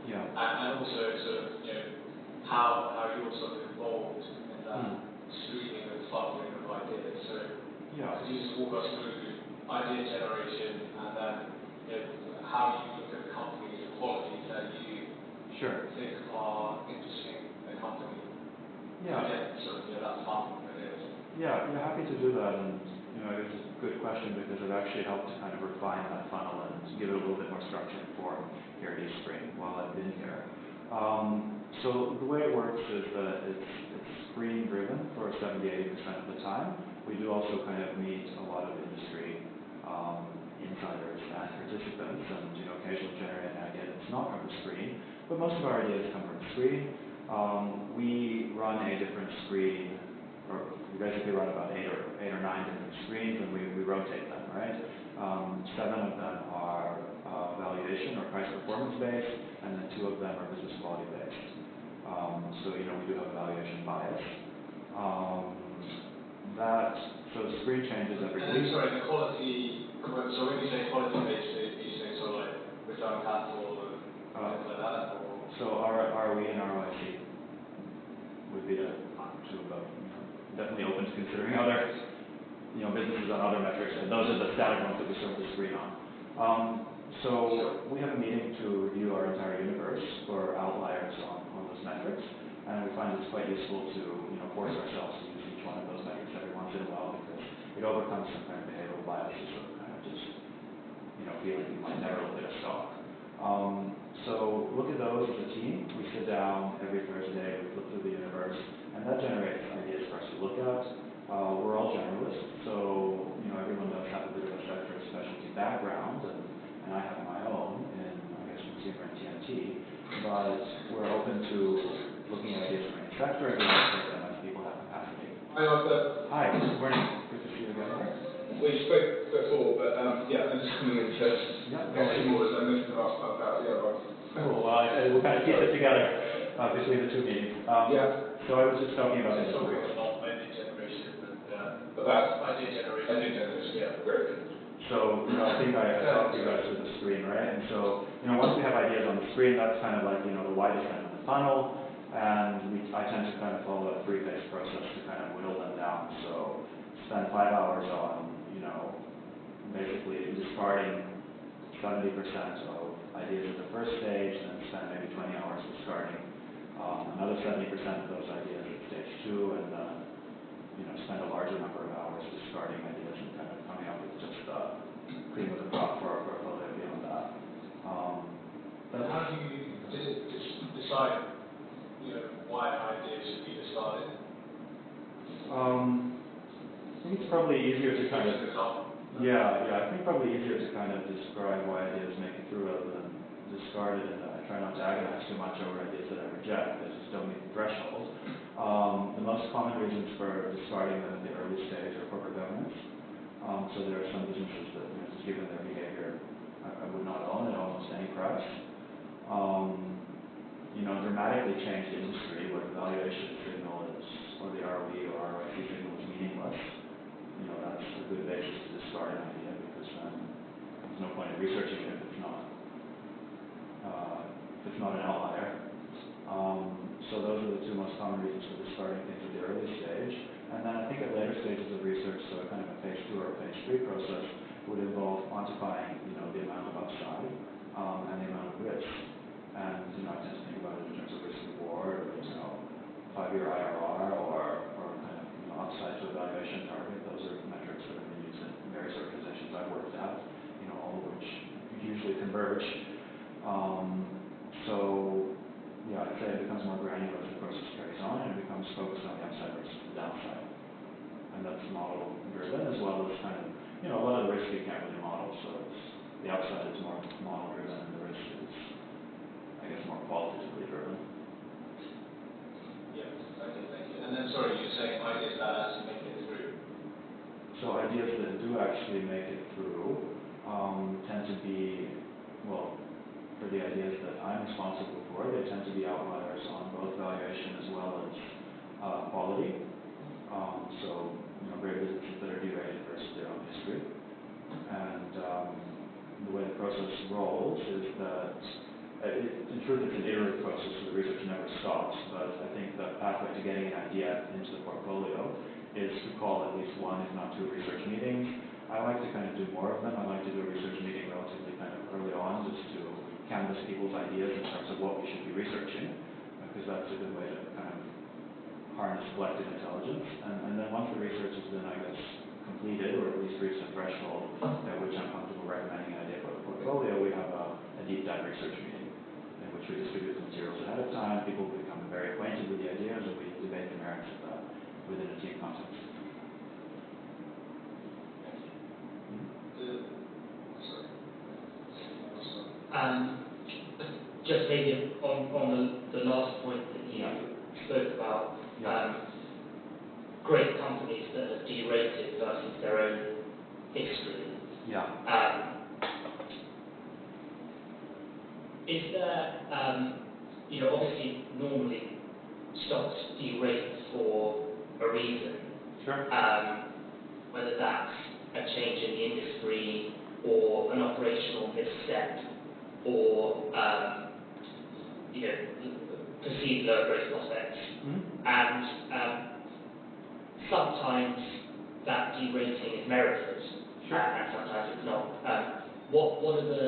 and also sort of how you're sort of involved in that screening and funneling of ideas. So could you just walk us through idea generation and then how you look at the company, the qualities that you think are interesting in a company to get sort of that funnel ideas? Yeah, happy to do that, and I guess it's a good question because it actually helped to kind of refine that funnel and give it a little bit more structure and form here at East Spring while I've been here. So the way it works is that it's screen driven for 70-80% of the time. We do also kind of meet a lot of industry insiders and participants, and occasionally generate an idea that's not from the screen, but most of our ideas come from the screen. We run a different screen, or we basically run about 8 or 9 different screens, and we rotate them, right? 7 of them are valuation or price performance based, and then 2 of them are business quality based. So we do have a valuation bias. So the screen changes every week. Sorry, the quality. So when you say quality based, are you saying sort of like return on capital and things like that, or? So our ROE and ROIC would be the 2 of them. Definitely open to considering other businesses on other metrics, but those are the static ones that we sort of screen on. So we have a meeting to review our entire universe for outliers on those metrics, and we find it's quite useful to force ourselves to use each one of those metrics every once in a while, because it overcomes some kind of behavioral biases of kind of just feeling you might never look at a stock. So look at those as a team. We sit down every Thursday, we flip through the universe, and that generates ideas for us to look at. We're all generalists, so everyone does have a bit of a sector specialty background, and I have my own in, I guess, consumer and TMT, but we're open to looking at ideas from any sector, and we want to take them as people have capacity. Hi, Arthur. Hi, good morning. Good to see you again. We spoke before, but I'm just coming in to get some more, so I missed about Cool. Well, we'll kind of keep it together between the 2 meetings. So I was just talking about idea generation and about idea generation. Yeah, great. So I think I talked to you guys through the screen, right? And so once we have ideas on the screen, that's kind of like the widest end of the funnel, and I tend to kind of follow a 3-phase process to kind of whittle them down. So spend 5 hours on basically discarding 70% of ideas at the first stage, and then spend maybe 20 hours discarding another 70% of those ideas at stage 2, and then spend a larger number of hours discarding ideas and kind of coming up with just cream of the crop for our portfolio beyond that. How do you decide, why an idea should be discarded? I think it's probably easier to kind of I think probably easier to kind of describe why ideas make it through rather than discard it, and I try not to agonize too much over ideas that I reject that just don't meet the threshold. The most common reasons for discarding them at the early stage are corporate governance. So there are some businesses that, just given their behavior, I would not own at almost any price. Dramatically changed industry where the valuation signal is, or the ROE or ROIC signal is meaningless. That's a good basis to discard an idea, because then there's no point in researching it if it's not an outlier. So those are the two most common reasons for discarding things at the early stage. And then I think at later stages of research, so kind of a phase 2 or a phase 3 process, would involve quantifying, the amount of upside and the amount of risk. And I tend to think about it in terms of risk reward, or 5-year IRR, or kind of upside to a valuation target. Those are metrics that have been used in various organizations I've worked at, all of which usually converge. I'd say it becomes more granular as the process carries on, and it becomes focused on the upside versus the downside. And that's model driven, as well as kind of, a lot of the risk you can't really model, so the upside is more model driven, and the risk is, I guess, more qualitatively driven. Yeah, thank you. And then, sorry, you're saying ideas that actually make it through? So ideas that do actually make it through tend to be, for the ideas that I'm responsible for, they tend to be outliers on both valuation as well as quality. Great businesses that are derated versus their own history. And the way the process rolls is that, in truth, it's an iterative process, so the research never stops. But I think the pathway to getting an idea into the portfolio is to call at least one, if not two, research meetings. I like to kind of do more of them. I like to do a research meeting relatively kind of early on, just to canvass people's ideas in terms of what we should be researching, because that's a good way to kind of harness collective intelligence. And then once the research has been, I guess, completed, or at least reached a threshold at which I'm comfortable recommending an idea for the portfolio, we have a deep dive research meeting in which we distribute the materials ahead of time. People become very acquainted with the ideas, and we debate the merits of that within a team context. Just maybe on the last point that you spoke about, great companies that have derated versus their own history. Is there, obviously normally stocks derate for a reason. Sure. Whether that's a change in the industry, or an operational misstep, or perceived lower growth prospects. Mm-hmm. And sometimes that derating is merited, sure. And sometimes it's not. What are the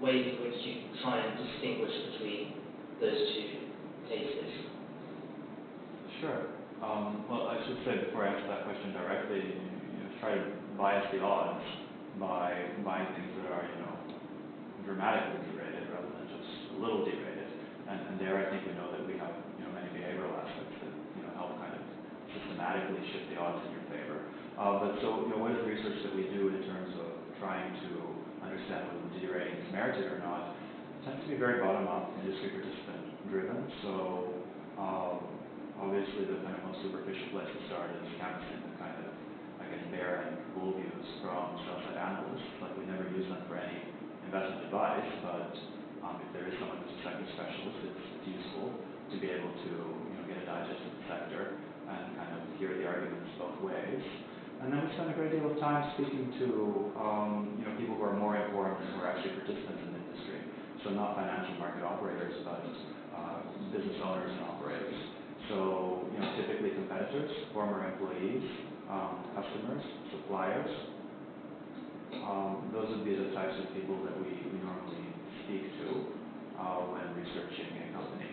ways in which you try and distinguish between those two cases? Sure. Well, I should say before I answer that question directly, try to bias the odds by buying things that are, dramatically derated rather than just a little derated. And there, I think we know that we have, many behavioral aspects that, help kind of systematically shift the odds in your favor. But so, what is the research that we do in terms of trying to understand whether the derating is merited or not? It tends to be very bottom-up, industry participant driven. So obviously the kind of most superficial place to start is canvassing the kind of, I guess, bear and bull views from sell-side analysts. Like, we never use them for any investment advice, but if there is someone who's a sector specialist, it's useful to be able to get a digest of the sector and kind of hear the arguments both ways. And then we spend a great deal of time speaking to people who are more informed and who are actually participants in the industry. So not financial market operators, but business owners and operators. So typically competitors, former employees, customers, suppliers. Those would be the types of people that we normally speak to when researching a company.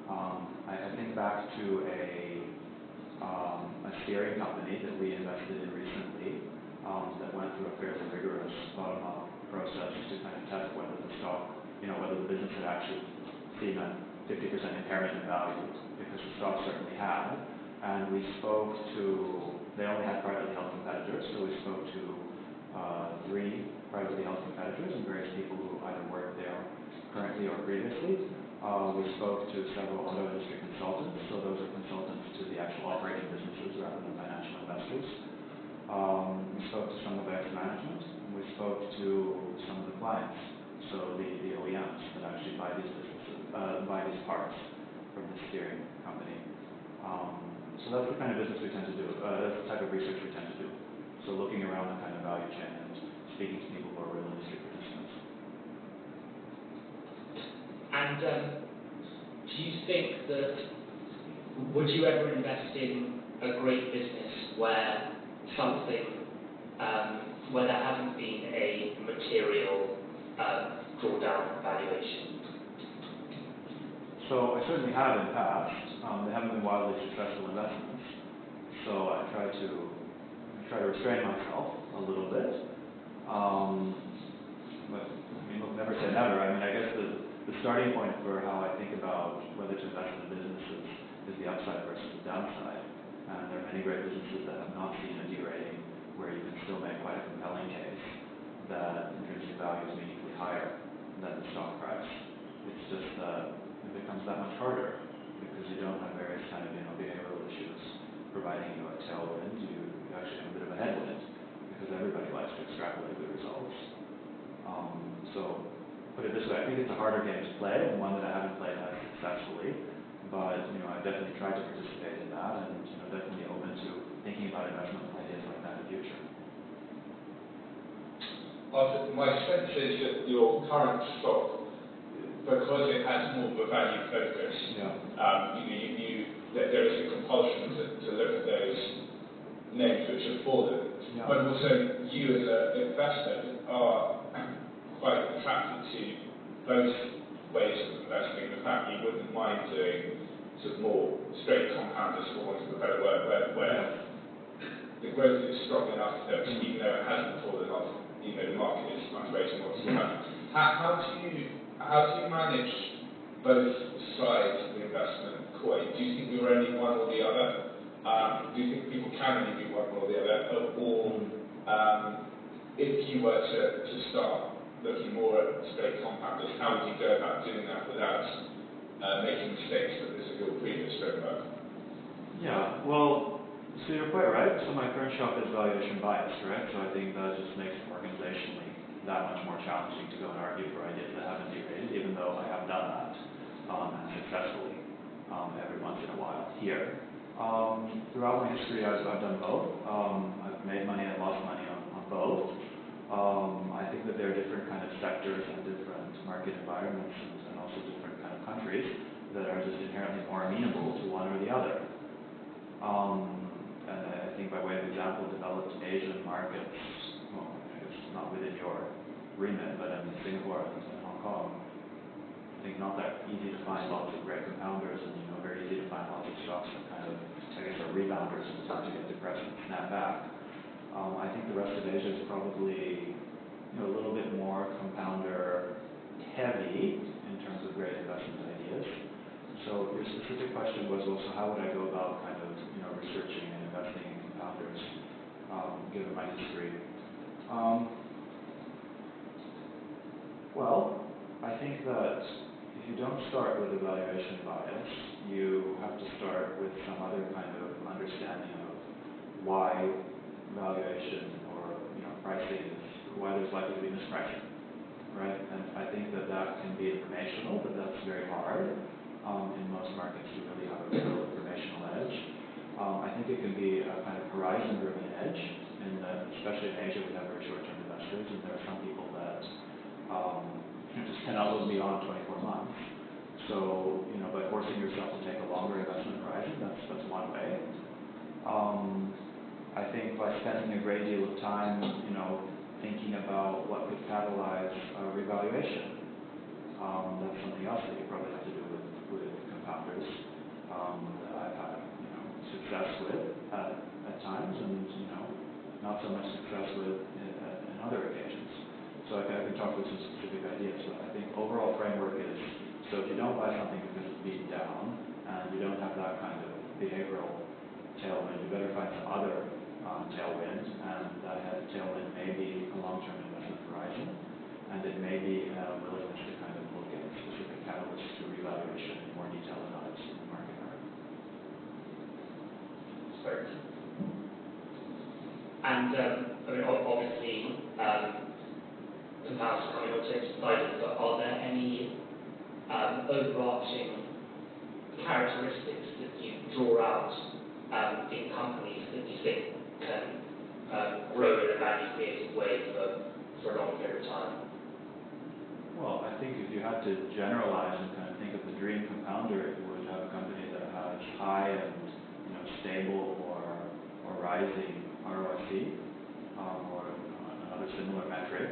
I think back to a steering company that we invested in recently that went through a fairly rigorous bottom-up process to kind of test whether the stock, whether the business had actually seen a 50% impairment in value, because the stock certainly had. And we spoke to, they only had privately held competitors, so we spoke to 3 privately held competitors and various people who either worked there currently or previously. We spoke to several auto industry consultants, so those are consultants to the actual operating businesses rather than financial investors. We spoke to some of ex-management, and we spoke to some of the clients, so the OEMs that actually buy these businesses, buy these parts from the steering company. So that's the kind of business we tend to do. That's the type of research we tend to do. So looking around the kind of value chain and speaking to people who are real industry participants. And do you think that, would you ever invest in a great business where where there hasn't been a material drawdown valuation? So I certainly have in the past. They haven't been wildly successful investments. So I try to restrain myself a little bit. But I mean, look, never say never. I mean, I guess the starting point for how I think about whether to invest in businesses is the upside versus the downside. And there are many great businesses that have not seen a derating where you can still make quite a compelling case that intrinsic value is meaningfully higher than the stock price. It's just that it becomes that much harder because you don't have various kind of behavioral issues providing you a tailwind. You actually have a bit of a headwind because everybody likes to extrapolate good results. So put it this way, I think it's a harder game to play and one that I haven't played as successfully. But I've definitely tried to participate in that, and definitely open to thinking about investment ideas like that in the future. Arthur, my sense is that your current stock, because it has more of a value focus, there is a compulsion to look at those names which have fallen. Yeah. But also, you as an investor are quite attracted to both ways of investing. The fact you wouldn't mind doing sort of more straight compounders, for want of a better word, where the growth is strong enough that even though it hasn't fallen off, the market is underrating what's happening. How do you manage both sides of the investment coin? Do you think you're only one or the other? Do you think people can only be one or the other? Or if you were to start looking more at straight compounders, how would you go about doing that without making mistakes because of your previous framework? Yeah, well, so you're quite right. So my current shop is valuation biased, right? So I think that just makes it organizationally that much more challenging to go and argue for ideas that haven't derated, even though I have done that and successfully every once in a while here. Throughout my history, I've done both. I've made money and lost money on both. I think that there are different kind of sectors and different market environments and also different kind of countries that are just inherently more amenable to one or the other. And I think by way of example, developed Asian markets, well, I guess not within your remit, but in Singapore and Hong Kong, I think not that easy to find lots of great compounders and very easy to find lots of stocks that kind of, I guess, are rebounders and start to get depressed and snap back. I think the rest of Asia is probably a little bit more compounder heavy in terms of great investment ideas. So your specific question was, well, so how would I go about kind of researching and investing in compounders given my history? Well, I think that if you don't start with a valuation bias, you have to start with some other kind of understanding of why valuation or pricing is, why there's likely to be mispricing, right? And I think that can be informational, but that's very hard in most markets to really have a real informational edge. I think it can be a kind of horizon-driven edge, in that, especially in Asia, we have very short-term investors, and there are some people that just cannot look beyond 24 months. So, by forcing yourself to take a longer investment horizon, that's one way. I think by spending a great deal of time, thinking about what could catalyze a revaluation. something else that you probably have to do with compounders that I've had success with at times, and not so much success with in other occasions. So I can talk with some specific ideas, but I think overall framework is, so if you don't buy something because it's beat down and you don't have that kind of behavioral tailwind, you better find some other tailwind, and that tailwind may be a long-term investment horizon, and it may be a willingness to kind of look at specific catalysts to revaluation in more detail than others in the market are. Thanks. And I mean, obviously, compounds are coming on to exciting, but are there any overarching characteristics that you draw out in companies that you think can grow in a value-creating way for a long period of time? Well, I think if you had to generalize and kind of think of the dream compounder, it would have a company that has high and stable or rising ROIC or another similar metric,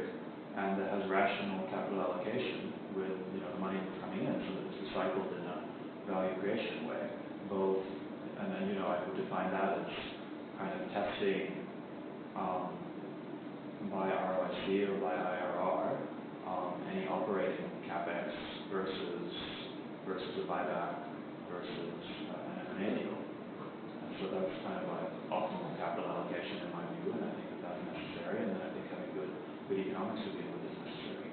and that has rational capital allocation with the money that's coming in, so that it's recycled in a value creation way. Both, and then I would define that as kind of testing by ROIC or by IRR any operating capex versus a buyback versus an M&A deal. And so that's kind of like optimal capital allocation in my view, and I think that's necessary, and then I think having good economics to deal with is necessary.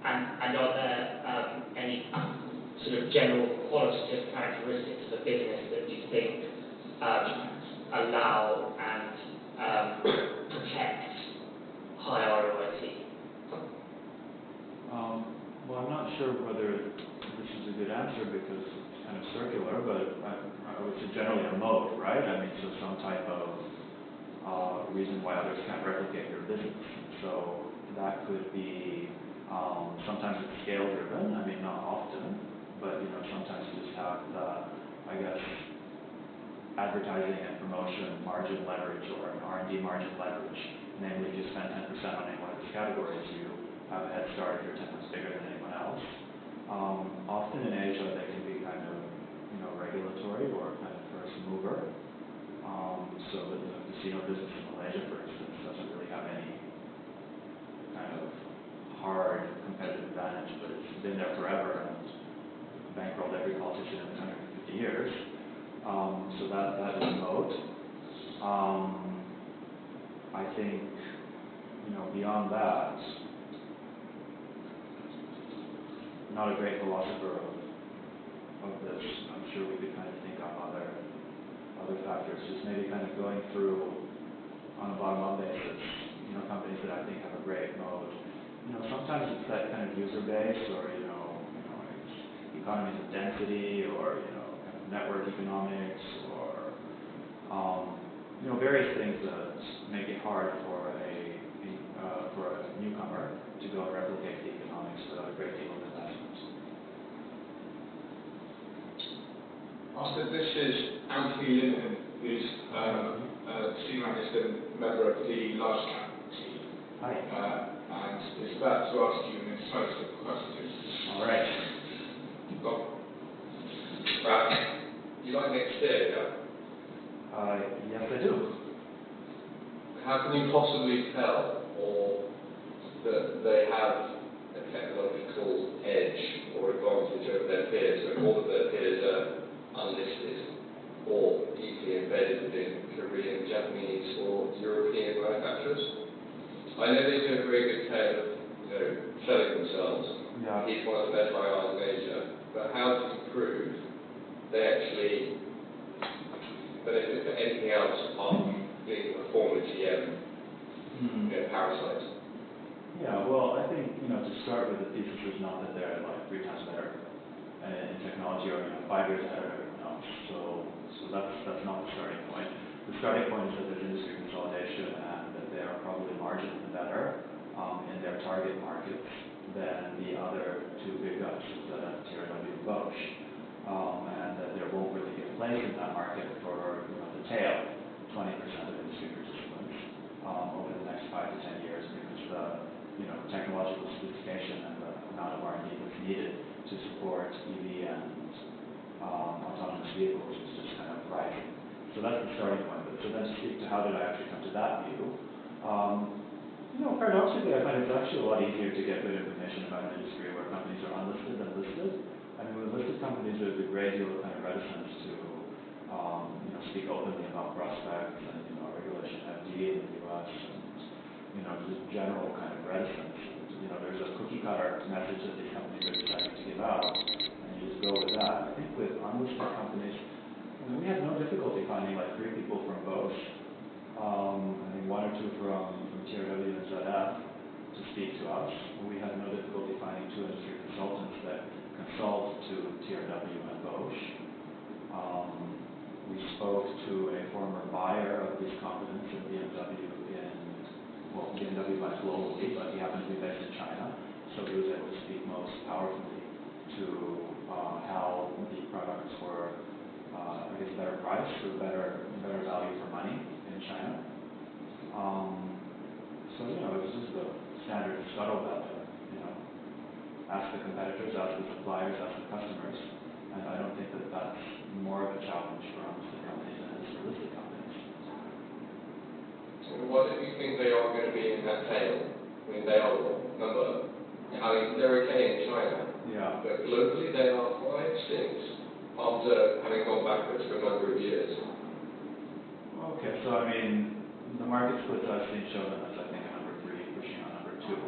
And are there any sort of general qualitative characteristics of a business that you think allow and protect high ROIC? Well, I'm not sure whether this is a good answer because it's kind of circular, but I would say generally a moat, right? I mean, so some type of reason why others can't replicate your business. So that could be sometimes it's scale driven. I mean, not often, but sometimes you just have the, I guess, advertising and promotion margin leverage or an R&D margin leverage. Namely, if you spend 10% on any one of these categories, you have a head start if you're 10 times bigger than anyone else. Often in Asia, they can be kind of regulatory or kind of first mover. So the casino business in Malaysia, for instance, doesn't really have any kind of hard competitive advantage, but it's been there forever and bankrolled every politician in the country for 50 years. So that is a moat. I think, beyond that, not a great philosopher of this. I'm sure we could kind of think of other factors, just maybe kind of going through on a bottom-up basis, companies that I think have a great moat. Sometimes it's that kind of user base or, it's economies of density or, kind of network economics or, various things that make it hard for a newcomer to go and replicate the economics without a great deal of investment. This is Anthony Linden, who's senior analyst and member of the large cap team. Hi. And is about to ask you an incisive question. All right. You like exterior? Yes, I do. How can you possibly tell that they have a technological edge or advantage over their peers when all of their peers are unlisted or deeply embedded within Korean, Japanese or European manufacturers? I know they do a very good tale of selling themselves. Yeah. He's one of the best IRs in Asia. But how do you prove they actually benefit for anything else apart from being a former GM parasite? Yeah, well, I think, to start with, the thesis is not that they're like 3 times better in technology or 5 years ahead of everyone else. So that's not the starting point. The starting point is that there's industry consolidation and that they are probably marginally better in their target markets than the other 2 big guys, ZF, TRW, and Bosch. And that there won't really be a place in that market for the tail 20% of industry participants over the next 5 to 10 years because the technological sophistication and the amount of vehicles is just kind of rising. So that's the starting point. But so then to speak to how did I actually come to that view, paradoxically, I find it's actually a lot easier to get good information about an industry where companies are unlisted than listed. I mean, with listed companies, there's a great deal of kind of reticence to, speak openly about prospects and, regulation FD in the U.S. and, just general kind of reticence. There's a cookie cutter message that these companies are deciding to give out, and you just go with that. I think with unlisted companies, we have no difficulty finding like 3 people from both. I think 1 or 2 from TRW and ZF to speak to us. We have no difficulty finding 2 industry consultants that consult to TRW and Bosch. We spoke to a former buyer of these components in BMW BMW buys globally, but he happened to be based in China, so he was able to speak most powerfully to how the products were, better priced or better value for money in China. So, it's just a standard scuttlebutt. Ask the competitors, ask the suppliers, ask the customers, and I don't think that that's more of a challenge for unlisted companies than it is for listed companies. What do you think they are going to be in that tail? I mean, they are, remember, they're okay in China, but globally they are quite extinct after having gone backwards for a number of years. Okay, so the market splits I've seen show them as I think a number 3 pushing on number 2,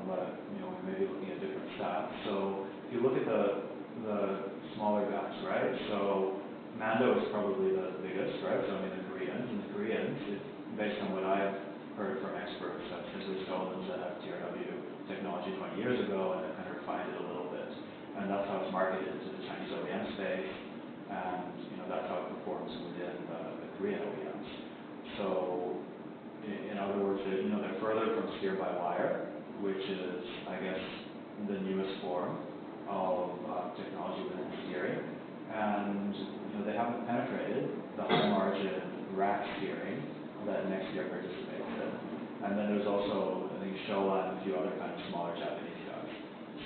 but we may be looking at different stats. So if you look at the smaller guys, right? So Mando is probably the biggest, right? So the Koreans, based on what I've heard from experts, have simply stolen ZF TRW technology 20 years ago and have kind of refined it a little bit, and that's how it's marketed into the Chinese OEM space, and that's how it performs within the Korean OEMs. So in other words, they're further from steer-by-wire, which is, I guess, the newest form of technology within steering, and they haven't penetrated the high-margin rack steering that Nexteer participates in. And then there's also, I think, Showa and a few other kind of smaller Japanese guys.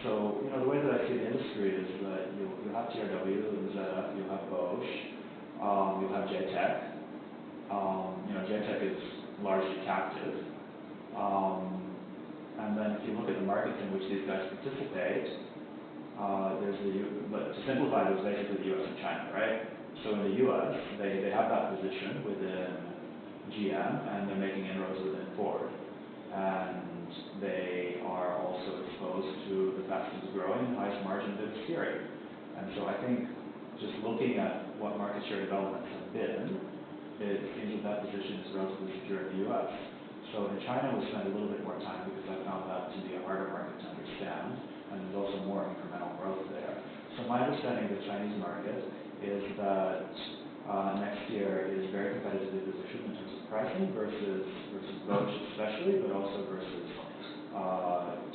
So, the way that I see the industry is that you'll have TRW and ZF, you'll have Bosch, you'll have JTEC. JTEC is largely captive. And then if you look at the markets in which these guys participate, but to simplify, there's basically the U.S. and China, right? So in the U.S., they have that position within GM, and they're making inroads within Ford. And they are also exposed to the fastest growing, highest margin bit of steering. And so I think just looking at what market share developments have been, it seems that position is relatively secure in the U.S. So in China, we spend a little bit more time because I found that to be a harder market to understand, and there's also more incremental growth there. So my understanding of the Chinese market is that Nexteer is very competitively positioned in terms of pricing versus Bosch especially, but also versus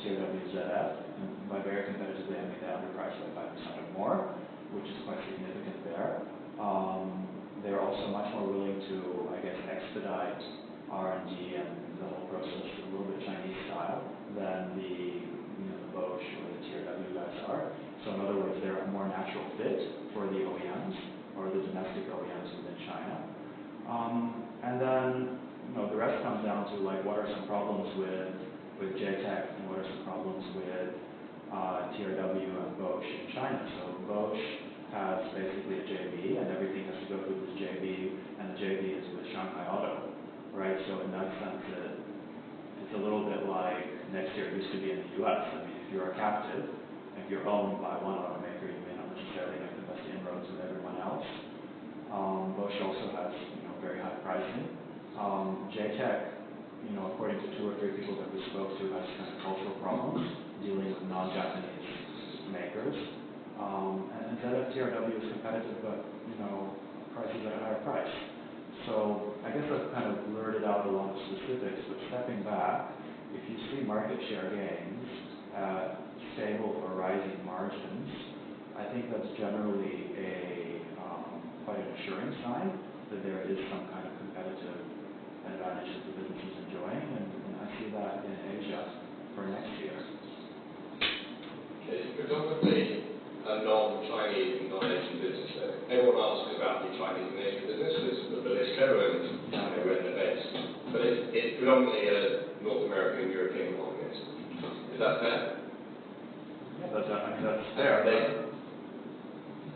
TRW ZF. And by very competitively, I mean they underpriced by 5% or more, which is quite significant there. They're also much more willing to, I guess, expedite R&D and the whole process a little bit Chinese style than the Bosch or the TRW guys are. So in other words, they're a more natural fit for the OEMs or the domestic OEMs within China. And then the rest comes down to what are some problems with JTEC and what are some problems with TRW and Bosch in China. So Bosch has basically a JV, and everything has to go through this JV, and the JV is with Shanghai Auto, right? So in that sense, it's a little bit like Nexteer used to be in the U.S. If you're a captive, if you're owned by one automaker, you may not necessarily make the best inroads with everyone else. Bosch also has very high pricing. JTEC, according to 2 or 3 people that we spoke to, has kind of cultural problems dealing with non-Japanese makers. And ZF TRW is competitive, but prices at a higher price. So I guess I've kind of blurted out a lot of specifics, but stepping back, if you see market share gains at stable or rising margins, I think that's generally quite an assuring sign that there is some kind of competitive advantage that the business is enjoying, and I see that in Asia for next year. Okay, predominantly non-Chinese and non-Asian business. So everyone asks about the Chinese and Asian business because of the Belisco and where they're based. But it's predominantly a North American and European market. Is that fair? Yeah, that's fair.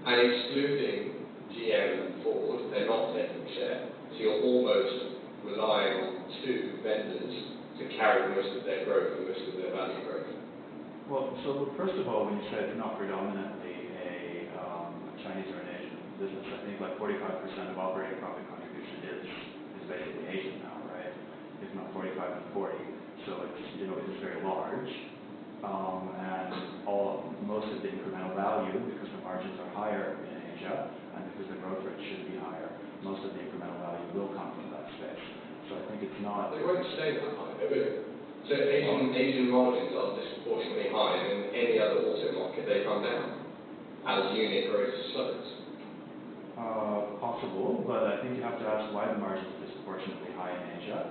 And excluding GM and Ford, they're not taking share. So you're almost relying on two vendors to carry most of their growth and most of their value growth. Well, so first of all, when you say it's not predominantly a Chinese or an Asian business, I think like 45% of operating profit contribution is basically Asian now, right? If not 45 and 40. So it's it is very large, and most of the incremental value, because the margins are higher in Asia and because the growth rate should be higher, most of the incremental value will come from that space. So I think it's not. They won't stay that high, will they? So Asian margins are disproportionately high, and in any other auto market they come down as unit growth slows. Possible, but I think you have to ask why the margin is disproportionately high in Asia.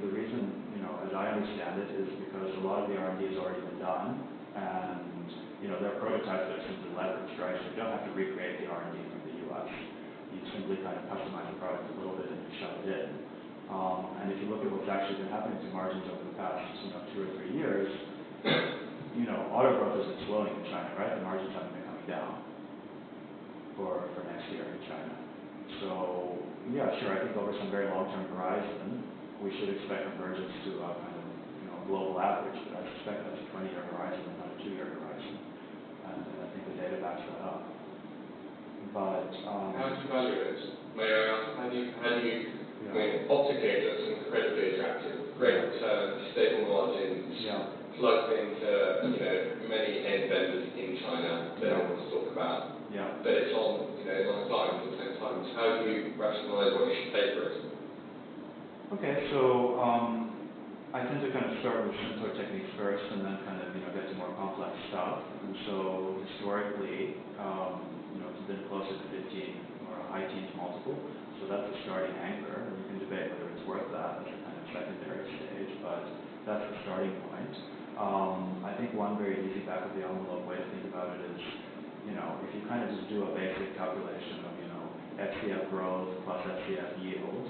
The reason, as I understand it, is because a lot of the R&D has already been done, and there are prototypes that are simply leveraged, right? So you don't have to recreate the R&D from the US. You simply kind of customize the product a little bit and you shove it in. And if you look at what's actually been happening to margins over the past 2 or 3 years, auto growth has been slowing in China, right? The margins haven't been coming down for next year in China. So yeah, sure, I think over some very long-term horizon, we should expect convergence to a kind of global average, but I suspect that's a 20-year horizon and not a 2-year horizon. And I think the data backs that up. But how do you value it? May I ask? How do you? I mean, optically it looks incredibly attractive. Great returns, stable margins, plugged into many end vendors in China that everyone wants to talk about. Yeah. But it's on a climb for 10 times. How do you rationalise what you should pay for it? Okay, so I tend to kind of start with simpler techniques first, and then kind of get to more complex stuff. And so historically, it's been closer to 15 or a high teens multiple. So that's a starting anchor. You can debate whether it's worth that as a kind of secondary stage, but that's the starting point. I think one very easy back of the envelope way to think about it is, if you kind of just do a basic calculation of, FCF growth plus FCF yield,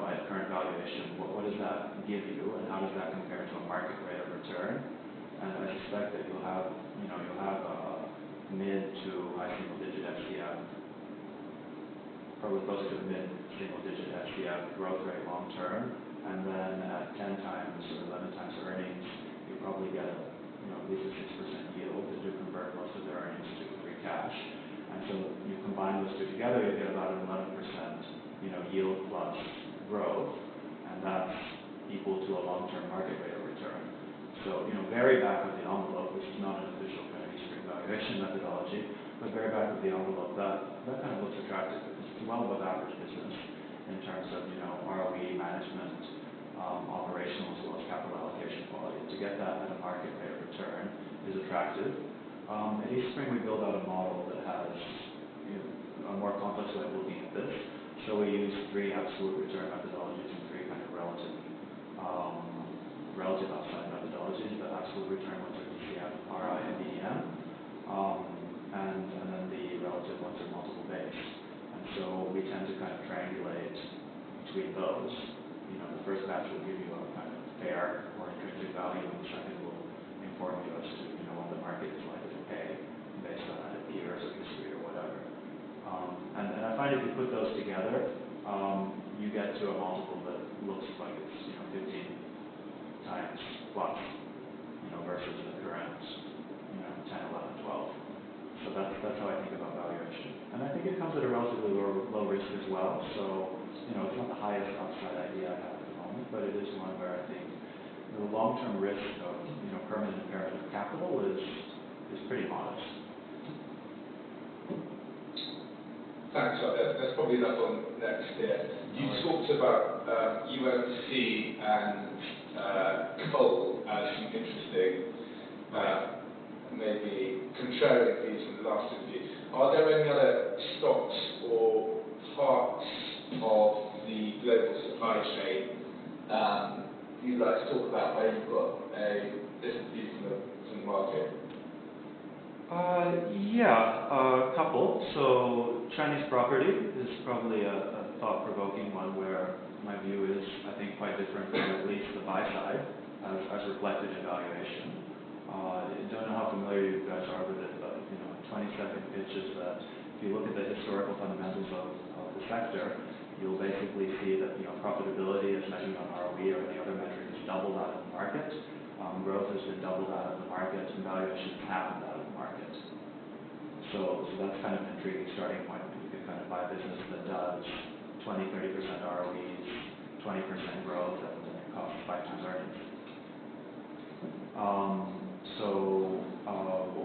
at current valuation, what does that give you, and how does that compare to a market rate of return? And I suspect that you'll have a mid to high single digit FCF, probably closer to a mid single digit FCF growth rate long term, and then at 10 times or 11 times earnings, you probably get at least a 6% yield. They do convert most of their earnings to free cash, and so you combine those two together, you get about an 11% yield plus growth, and that's equal to a long-term market rate of return. So very back of the envelope, which is not an official kind of Eastern valuation methodology, but very back of the envelope, that kind of looks attractive because it's well above average business in terms of ROE management, operational as well as capital allocation quality. To get that at a market rate of return is attractive. At Eastspring, we build out a model that has a more complex way of looking at this. So we use 3 absolute return methodologies and 3 kind of relative upside methodologies. The absolute return ones are DCF, RI, and DEM, and then the relative ones are multiple base. And so we tend to kind of triangulate between those. The first batch will give you a kind of fair or intrinsic value, and the second will inform you as to what the market is likely to pay based on either peers or history or whatever. And I find if you put those together, you get to a multiple that looks like it's 15 times plus, versus the current 10, 11, 12. So that's how I think about valuation. And I think it comes at a relatively low risk as well. So it's not the highest upside idea I have at the moment, but it is one where I think the long-term risk of permanent impairment of capital is pretty modest. Thanks, that's probably enough on next here. You talked about UMC and coal as some interesting, maybe contrarian views from the last interview. Are there any other stocks or parts of the global supply chain you'd like to talk about where you've got a different view from the market? Yeah, a couple. So Chinese property is probably a thought-provoking one where my view is, I think, quite different from at least the buy side, as reflected in valuation. I don't know how familiar you guys are with it, but 20-second pitch is that if you look at the historical fundamentals of the sector, you'll basically see that profitability as measured on ROE or any other metric is double that of the market. Growth has been double that of the market, and valuation is half of that of the market. So that's kind of an intriguing starting point. You can kind of buy a business that does 20-30% ROEs, 20% growth, and it costs 5 times earnings.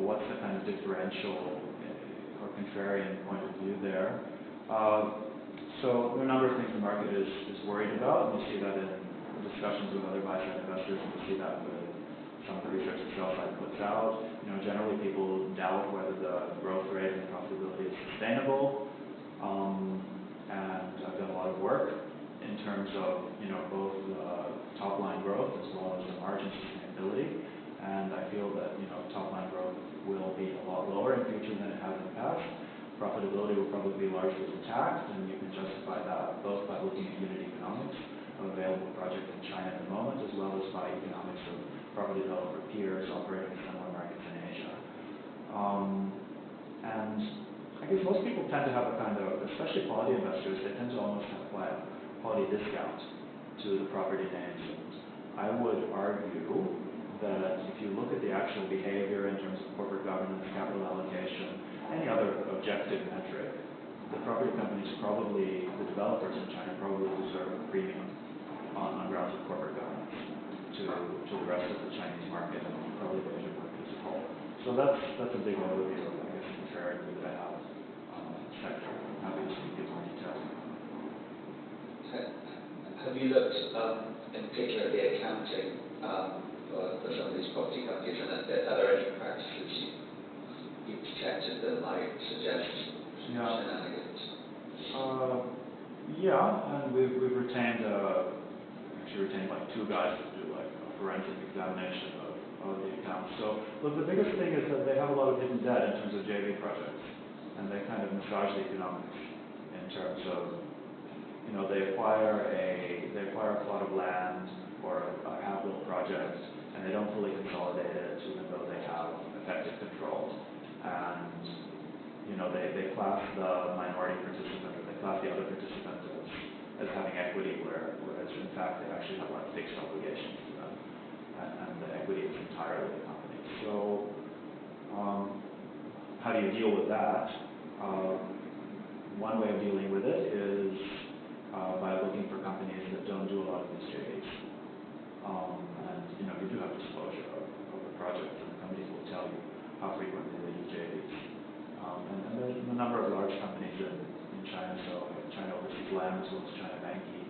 What's the kind of differential or contrarian point of view there? So there are a number of things the market is worried about, and you see that in discussions with other buy-side investors, and you see that with some of the research the sell-side puts out. Generally people doubt whether the growth rate and the profitability is sustainable, and I've done a lot of work in terms of both the top-line growth as well as the margin sustainability, and I feel that top-line growth will be a lot lower in future than it has in the past. Profitability will probably be largely intact, and you can justify that both by looking at unit economics of available projects in China at the moment, as well as by economics of property developer peers operating in similar markets in Asia. And I guess most people tend to have a kind of, especially quality investors, they tend to almost apply a quality discount to the property names. And I would argue that if you look at the actual behavior in terms of corporate governance, capital allocation, any other objective metric, the property companies probably, the developers in China probably deserve a premium on grounds of corporate governance to the rest of the Chinese market and probably the Asian market as a whole. So that's a big overview of, I guess, the contrarian view that I have on the sector. I'm happy to speak in more detail. Have you looked in particular at the accounting for some of these property companies, and are there any practices you've detected that might suggest shenanigans? Yeah, and we've retained like 2 guys to do like a forensic examination of the accounts. So look, the biggest thing is that they have a lot of hidden debt in terms of JV projects, and they kind of massage the economics in terms of they acquire a plot of land or a half-built project, and they don't fully consolidate it, even though they have effective control. And they class the minority participant, or they class the other participant as having equity, whereas in fact they actually have like fixed obligations to them, and the equity is entirely the company. So how do you deal with that? One way of dealing with it is by looking for companies that don't do a lot of these JVs. And you do have disclosure of the project, and the companies will tell you how frequently they do JVs. And there's a number of large companies in China, so China Overseas Land as well as China Banky,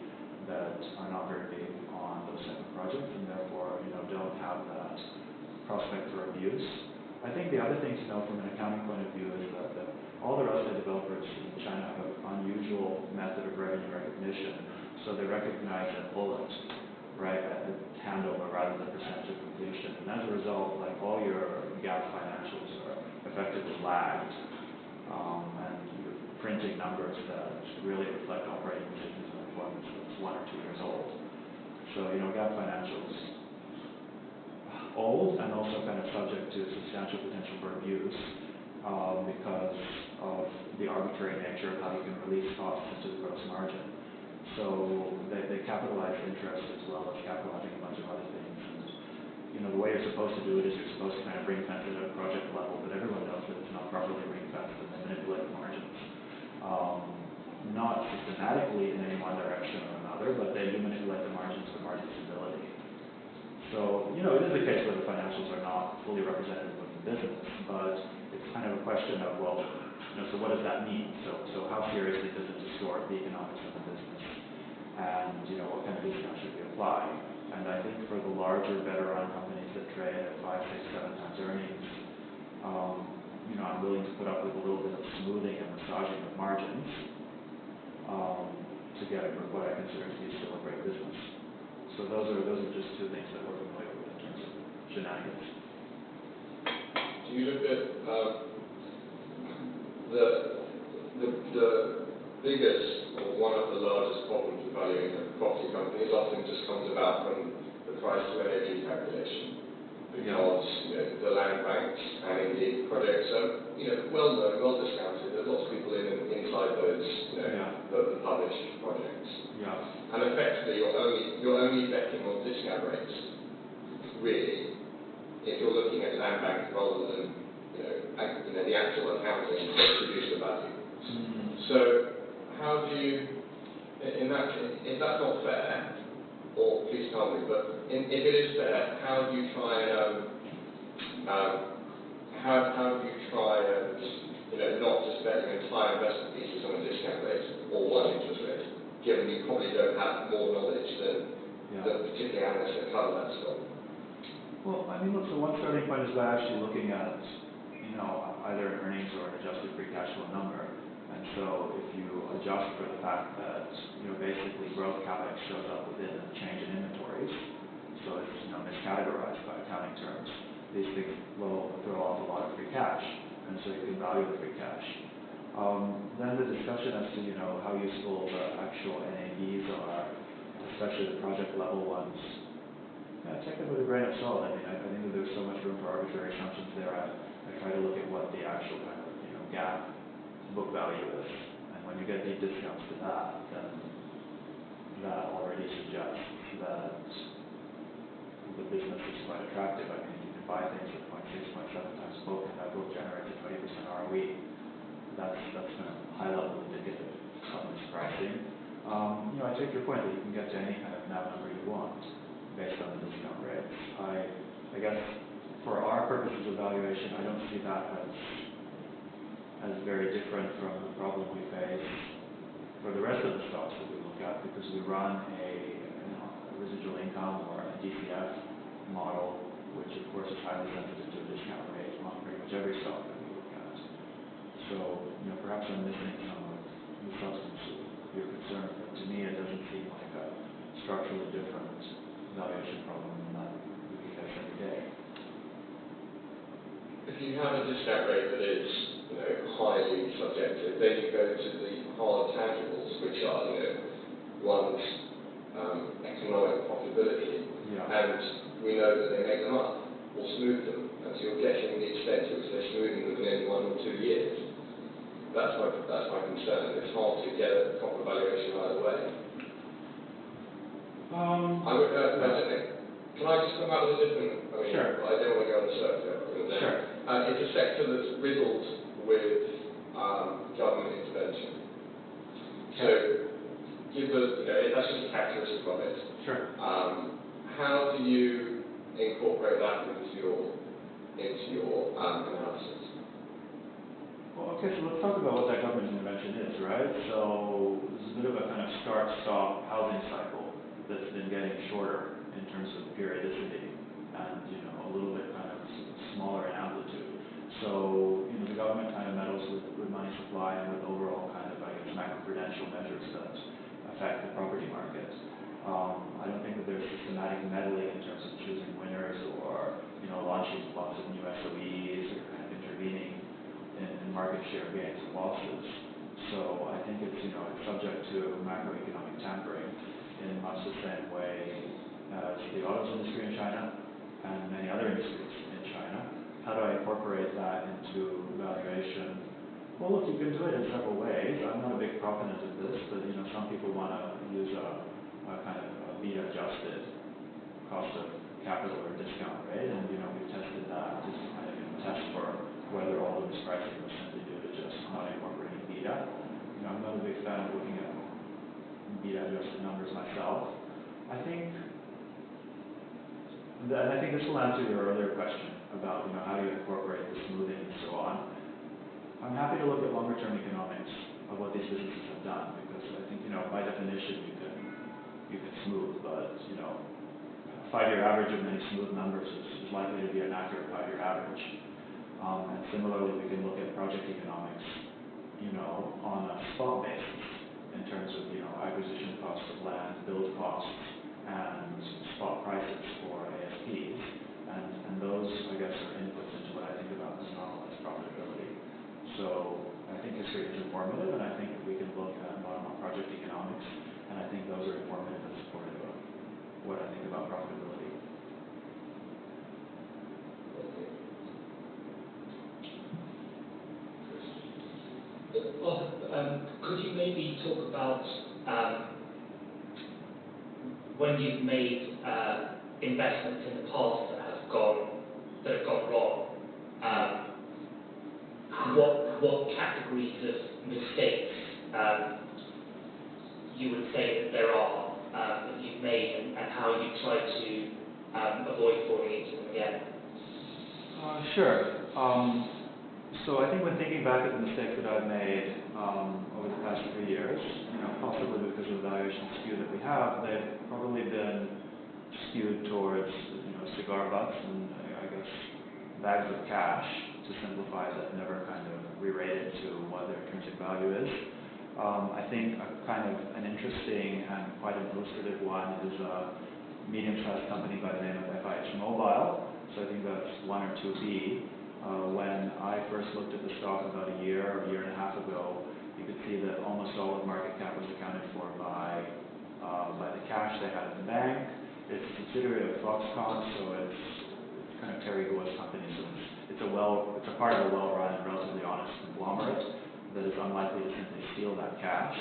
that are not very big on those type of projects, and therefore don't have that prospect for abuse. I think the other thing to know from an accounting point of view is that all the real estate developers in China have an unusual method of revenue recognition, so they recognize a bullet, right, at handover rather than percentage of completion. And as a result, like all your GAAP financials are effectively lagged, and you're printing numbers that really reflect operating decisions and performance that's 1 or 2 years old. So GAAP financials old and also kind of subject to substantial potential for abuse because of the arbitrary nature of how you can release costs into the gross margin. So they capitalize interest as well as capitalizing a bunch of other things. And the way you're supposed to do it is you're supposed to kind of ring fence it at a project level, but everyone knows that it's not properly ring fenced, and they manipulate the margins. Not systematically in any one direction or another, but they do manipulate the margins for margin stability. So, it is a case where the financials are not fully representative of the business, but it's kind of a question of, well, so what does that mean? So how seriously does it distort the economics of the business? And, what kind of discount should we apply? And I think for the larger, better-run companies that trade at 5, 6, 7 times earnings, I'm willing to put up with a little bit of smoothing and massaging of margins to get what I consider to be still a great business. So those are just 2 things that we're familiar with in terms of shenanigans. Do you look at the biggest or one of the largest problems with valuing a property company often just comes about from the price to NAV calculation. Because the land banks and indeed projects are well known, well discounted. There's lots of people inside those the published projects. Yeah. And effectively you're only betting on discount rates, really, if you're looking at land banks rather than the actual accounting that produce the value. So how do you, if that's not fair, or please tell me, but if it is fair, how do you try and not just bet your entire investment thesis on a discount rate or one interest rate, given you probably don't have more knowledge than the particular analysts that cover that stock? Well, I mean, look, so one starting point is by actually looking at, either an earnings or an adjusted free cash flow number. And so if you adjust for the fact that, basically growth capex shows up within a change in inventories, so it's, miscategorized by accounting terms, these things will throw off a lot of free cash, and so you can value the free cash. Then the discussion as to, how useful the actual NAVs are, especially the project level ones, take them with a grain of salt. I mean, I think that there's so much room for arbitrary assumptions there. I try to look at what the actual kind of, GAAP book value is. And when you get deep discounts to that, then that already suggests that the business is quite attractive. I mean, you can buy things at 0.6, 0.7 times book, and that book generates a 20% ROE. That's kind of high-level indicative of mispricing. I take your point that you can get to any kind of NAV number you want based on the discount rates. I guess for our purposes of valuation, I don't see that as very different from the problem we face for the rest of the stocks that we look at, because we run a residual income or a DCF model, which of course is highly sensitive to a discount rate on pretty much every stock that we look at. So, perhaps I'm missing some of the substance of your concern, but to me it doesn't seem like a structurally different valuation problem that we face every day. If you have a discount rate that is highly subjective, then you go to the hard tangibles, which are one's economic profitability, and we know that they make them up or smooth them, and so you're guessing the extent to which they're smoothing them in any 1 or 2 years. That's my concern. It's hard to get a proper valuation either way. Can I just come out with a different? Sure. I don't want to go on a circular. Sure. It's a sector that's riddled with government intervention. So, that's just a characteristic of it. Sure. How do you incorporate that into your analysis? Well, okay, so let's talk about what that government intervention is, right? So there's a bit of a kind of start-stop housing cycle that's been getting shorter in terms of periodicity and, a little bit kind of smaller in amplitude. So, the government kind of meddles with money supply and with overall kind of, macroprudential measures that affect the property market. I don't think that there's systematic meddling in terms of choosing winners or, launching lots of new SOEs or kind of intervening in market share gains and losses. So I think it's, it's subject to macroeconomic tampering in much the same way as the autos industry in China and many other industries in China. How do I incorporate that into valuation? Well, look, you can do it in several ways. I'm not a big proponent of this, but some people want to use a kind of a beta-adjusted cost of capital or discount rate, and we've tested that just to kind of test for whether all the mispricing was simply due to just not incorporating beta. I'm not a big fan of looking at beta-adjusted numbers myself. I think this will answer your earlier question about how do you incorporate the smoothing and so on. I'm happy to look at longer-term economics of what these businesses have done, because I think by definition you can smooth, but a 5-year average of many smooth numbers is likely to be an accurate 5-year average. And similarly, we can look at project economics, on a spot basis in terms of acquisition costs of land, build costs, and spot prices for ASPs, and those, I guess, are inputs into what I think about as normalized profitability. So I think history is informative, and I think we can look at bottom-up project economics, and I think those are informative and supportive of what I think about profitability. Could you maybe talk about when you've made investments in the past that have gone wrong? What categories of mistakes you would say that there are that you've made, and how you try to avoid falling into them again? Sure. So I think when thinking back at the mistakes that I've made over the past 3 years, possibly because of the valuation skew that we have, they've probably been skewed towards cigar butts and I guess bags of cash, to simplify, that never kind of re-rated to what their intrinsic value is. I think an interesting and quite an illustrative one is a medium-sized company by the name of FIH Mobile. So I think that's 1 or 2B. When I first looked at the stock about a year and a half ago, you could see that almost all of market cap was accounted for by the cash they had in the bank. It's a subsidiary of Foxconn, so it's kind of Terry Go's company. So it's a part of a well-run and relatively honest conglomerate that is unlikely to simply steal that cash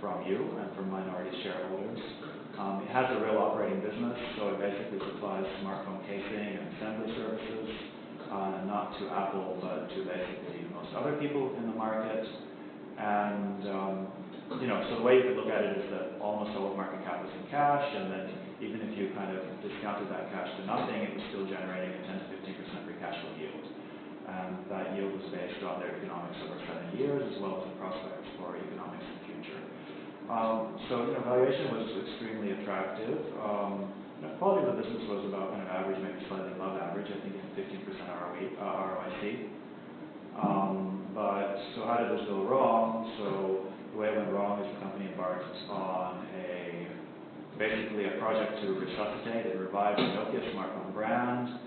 from you and from minority shareholders. It has a real operating business, so it basically supplies smartphone casing and assembly services. Not to Apple, but to basically most other people in the market. And, so the way you could look at it is that almost all of market cap was in cash, and then even if you kind of discounted that cash to nothing, it was still generating a 10 to 15% free cash flow yield. And that yield was based on their economics over 7 years, as well as the prospects for economics in the future. Valuation was extremely attractive. The quality of the business was about kind of average, maybe slightly above average. I think it's 15% ROIC. So how did this go wrong? So the way it went wrong is the company embarked on basically a project to resuscitate and revive the Nokia smartphone brand,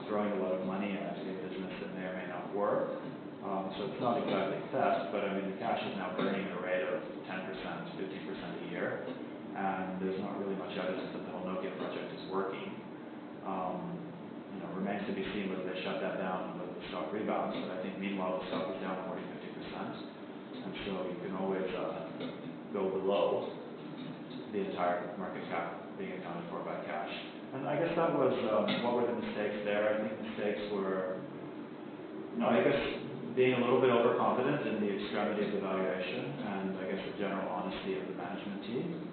throwing a lot of money at a business that may or may not work. So it's not exactly theft, but I mean the cash is now burning at a rate of 10%, 15% a year. And there's not really much evidence that the whole Nokia project is working. Remains to be seen whether they shut that down and whether the stock rebounds, but I think meanwhile the stock is down 40-50%, and so you can always go below the entire market cap being accounted for by cash. And I guess that was, what were the mistakes there? I think mistakes were, being a little bit overconfident in the extremity of the valuation, and I guess the general honesty of the management team.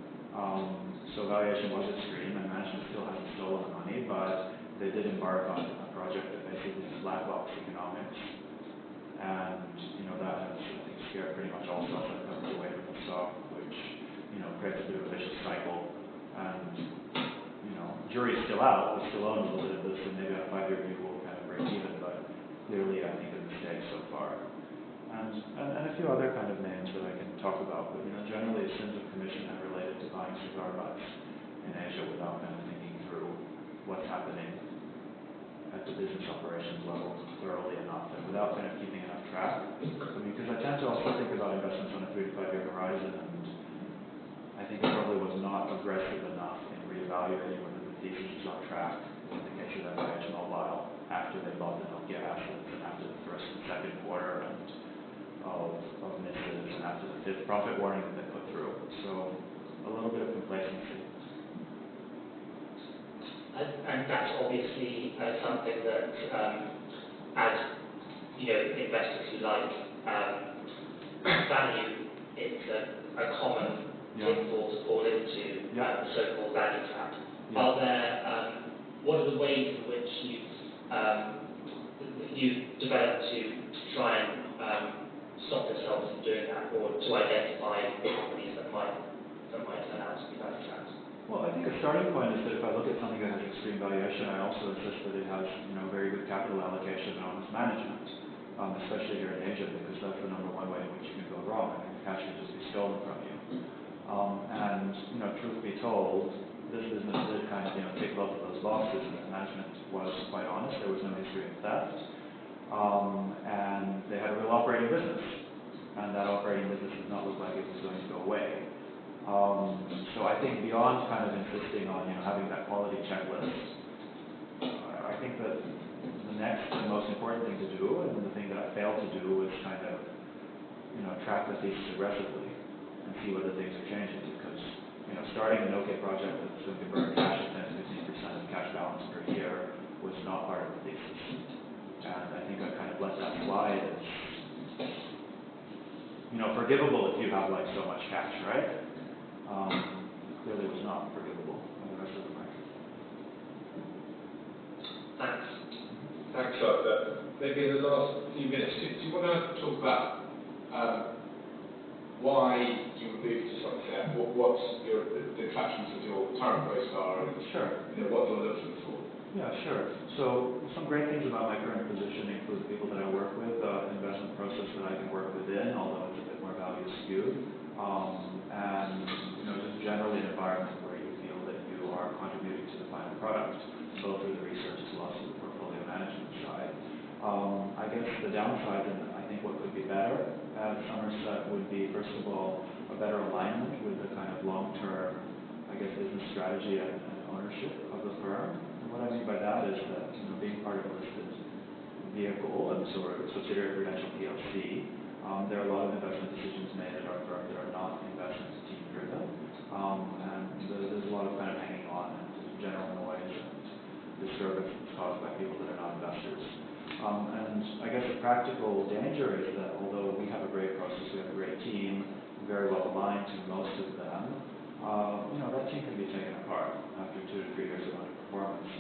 So valuation was extreme, and management still hasn't stolen the money, but they did embark on a project that basically is black box economics. And, that has, I think, scared pretty much all stocks I've covered away from the stock, which, creates a bit of a vicious cycle. And, jury's still out. We still own a little bit of this, and maybe on a 5-year view we'll kind of break even, but clearly I think a mistake so far. And a few other kind of names that I can talk about, but generally sins of commission and related to buying cigar butts in Asia without kind of thinking through what's happening at the business operations level thoroughly enough and without kind of keeping enough track. Because I tend to also think about investments on a 3 to 5 year horizon, and I think I probably was not aggressive enough in reevaluating whether the thesis is on track in the case of FIH Mobile after they bought the Nokia assets and after the first and second quarter and of misses and after the 5th profit warning that they put through. So a little bit of complacency. And that's obviously something that, as investors who like value, it's a common pitfall to fall into, the so-called value trap. Are there what are the ways in which you've developed to try and stop yourselves from doing that, or to identify companies that might turn out to be value traps? Well, I think a starting point is that if I look at something that has extreme valuation, I also insist that it has, very good capital allocation and honest management, especially here in Asia, because that's the number one way in which you can go wrong. I mean, cash can just be stolen from you. And, truth be told, this business did kind of, tick both of those boxes, and the management was quite honest. There was no history of theft. And they had a real operating business. and that operating business did not look like it was going to go away. So I think beyond kind of insisting on having that quality checklist, I think that the next and most important thing to do, and the thing that I failed to do, was kind of track the thesis aggressively and see whether things are changing. Because starting an OK project that's going to burn cash at 10 to 15% of cash balance per year was not part of the thesis. And I think I kind of let that slide as forgivable if you have like so much cash, right? Clearly was not forgivable by the rest of the market. Thanks. Thanks, Arthur. Maybe in the last few minutes, do you want to talk about why you moved to Somerset? What's the attractions of your current post are, and sure. What you're looking for? Yeah, sure. So some great things about my current position include the people that I work with, investment process that I can work within, although it's a bit more value skewed, and just generally an environment where you feel that you are contributing to the final product, both through the research as well as through the portfolio management side. I guess the downside, and I think what could be better at Somerset, would be, first of all, a better alignment with the kind of long-term, business strategy and ownership of the firm. And what I mean by that is that, being part of a listed vehicle, and so we're a subsidiary of Prudential PLC, there are a lot of investment decisions made at our firm that are not investment team driven, and there's a lot of kind of hanging on and just general noise and disturbance that's caused by people that are not investors. And I guess the practical danger is that although we have a great process, we have a great team, very well aligned to most of them, that team can be taken apart after 2 to 3 years of underperformance.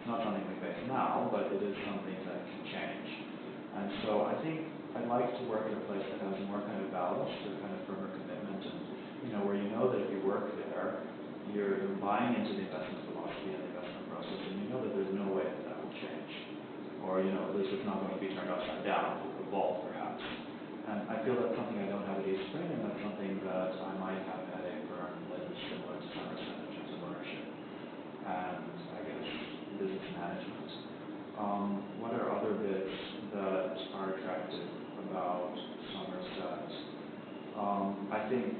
It's not something we face now, but it is something that can change. And so I think I'd like to work at a place that has more kind of ballast, or kind of firmer commitment, and where that if you work there, you're buying into the investment philosophy and the investment process, and that there's no way that will change. Or, at least it's not going to be turned upside down, or evolve perhaps. And I feel that's something I don't have at Eastspring, and that's something that I might have at a firm that is similar to Somerset in terms of ownership and, business management. What are other bits that are attractive about Somerset? I think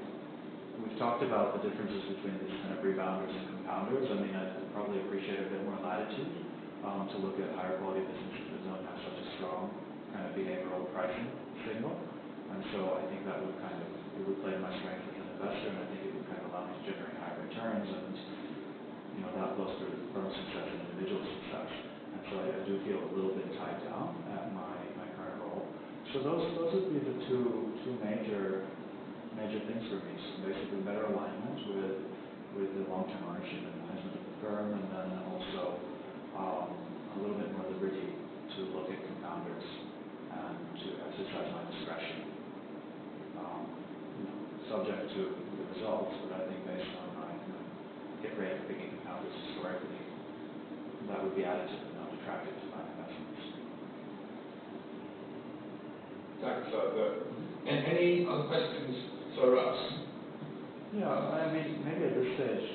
we've talked about the differences between these kind of rebounders and compounders. I mean, I'd probably appreciate a bit more latitude to look at higher quality businesses that don't have such a strong kind of behavioral pricing signal. And so I think that would it would play to my strength as an investor, and I think it would kind of allow me to generate higher returns, and that flows through to firm success and individual success. And so I do feel a little bit tied down at my current role. So those would be the two major things for me. So basically better alignment with the long-term ownership and management of the firm, and then also a little bit more liberty to look at compounders and to exercise my discretion, subject to the results, but I think based on my hit rate of picking compounders historically, that would be additive and not detractive to my investments. Thanks, Arthur. And any other questions for us? Yeah, I mean, maybe at this stage,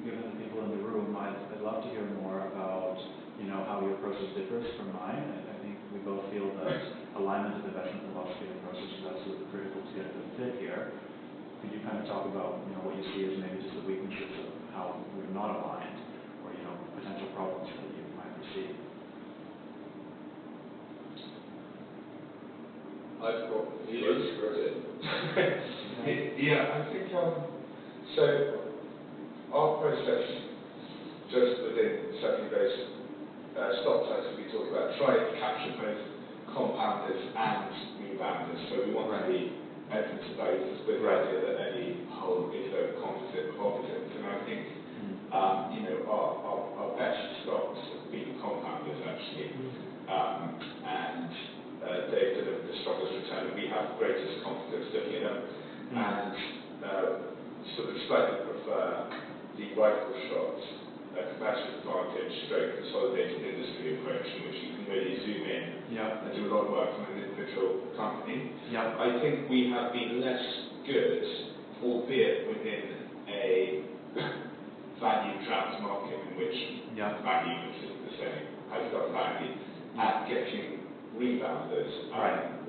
given the people in the room, I'd love to hear more about, how your process differs from mine. I think we both feel that alignment of investment philosophy and process is absolutely critical to get a good fit here. Could you kind of talk about, what you see as maybe just the weaknesses of how we're not aligned, or, potential problems that you might perceive? I've got views for it. Yeah, I think so. Our process, just within setting those stock types that we talked about, try to capture both compounders and rebounders. So we want to be open to both, with the idea that any whole is a composite of opposites. And I think our best stocks have been compounders actually, and they've delivered the strongest return, and we have greatest confidence looking at them. And sort of slightly prefer the rifle shot, competitive advantage, stroke consolidated industry approach, in which you can really zoom in and do a lot of work on an individual company. I think we have been less good, albeit within a value-trapped market in which value, which is the same, has got value, at getting rebounders,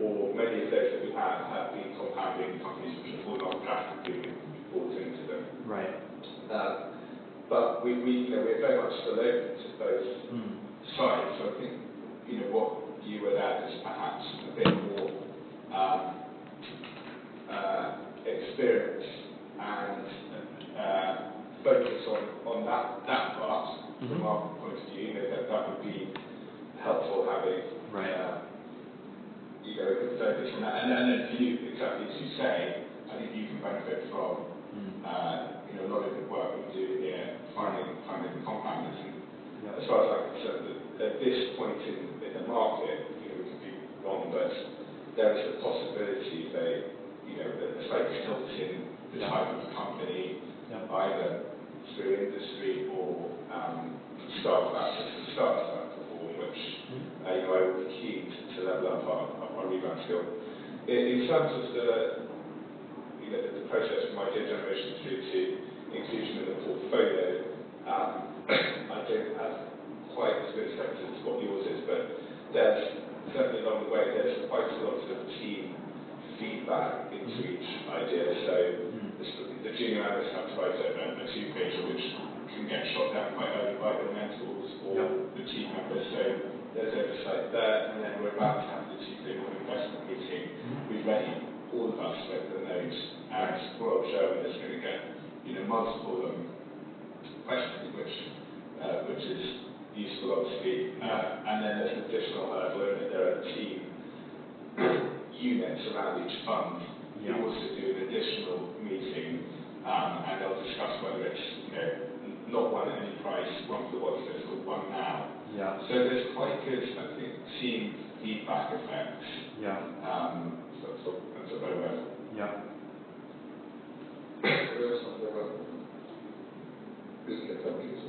or many of those that we have been compounding companies which have fallen off drastically and bought into them. Right. But we're very much still open to both sides. So I think what you would add is perhaps a bit more experience and focus on that part from our point of view. That would be helpful having a good focus on that. And then for you, exactly as you say, I think you can benefit from a lot of good work we do here, finding the compounders. And as far as I'm concerned, at this point in the market, we could be wrong, but there is the possibility that the slight tilt in the type of company, either through industry or startup platform, which I would be keen to level up our rebound skill. In terms of the process from idea generation through to inclusion in the portfolio, I don't have quite as good a sense as what yours is, but there's certainly along the way there's quite a lot of team feedback into each idea. So the junior analysts have to write a two-pager which can get shot down quite early by the mentors or the team members. So there's oversight there, and then we're about to have the Tuesday morning investment meeting. We've ready, all of us, with the notes, and Royal Sherwin is going to get multiple questions, which is useful, obviously. And then there's an additional hurdle in that there are team units around each fund who also do an additional meeting, and they'll discuss whether it's not one at any price, one for the watch list, or one now. So there's quite good, I think, team feedback effects. That's a better word. There's something about business companies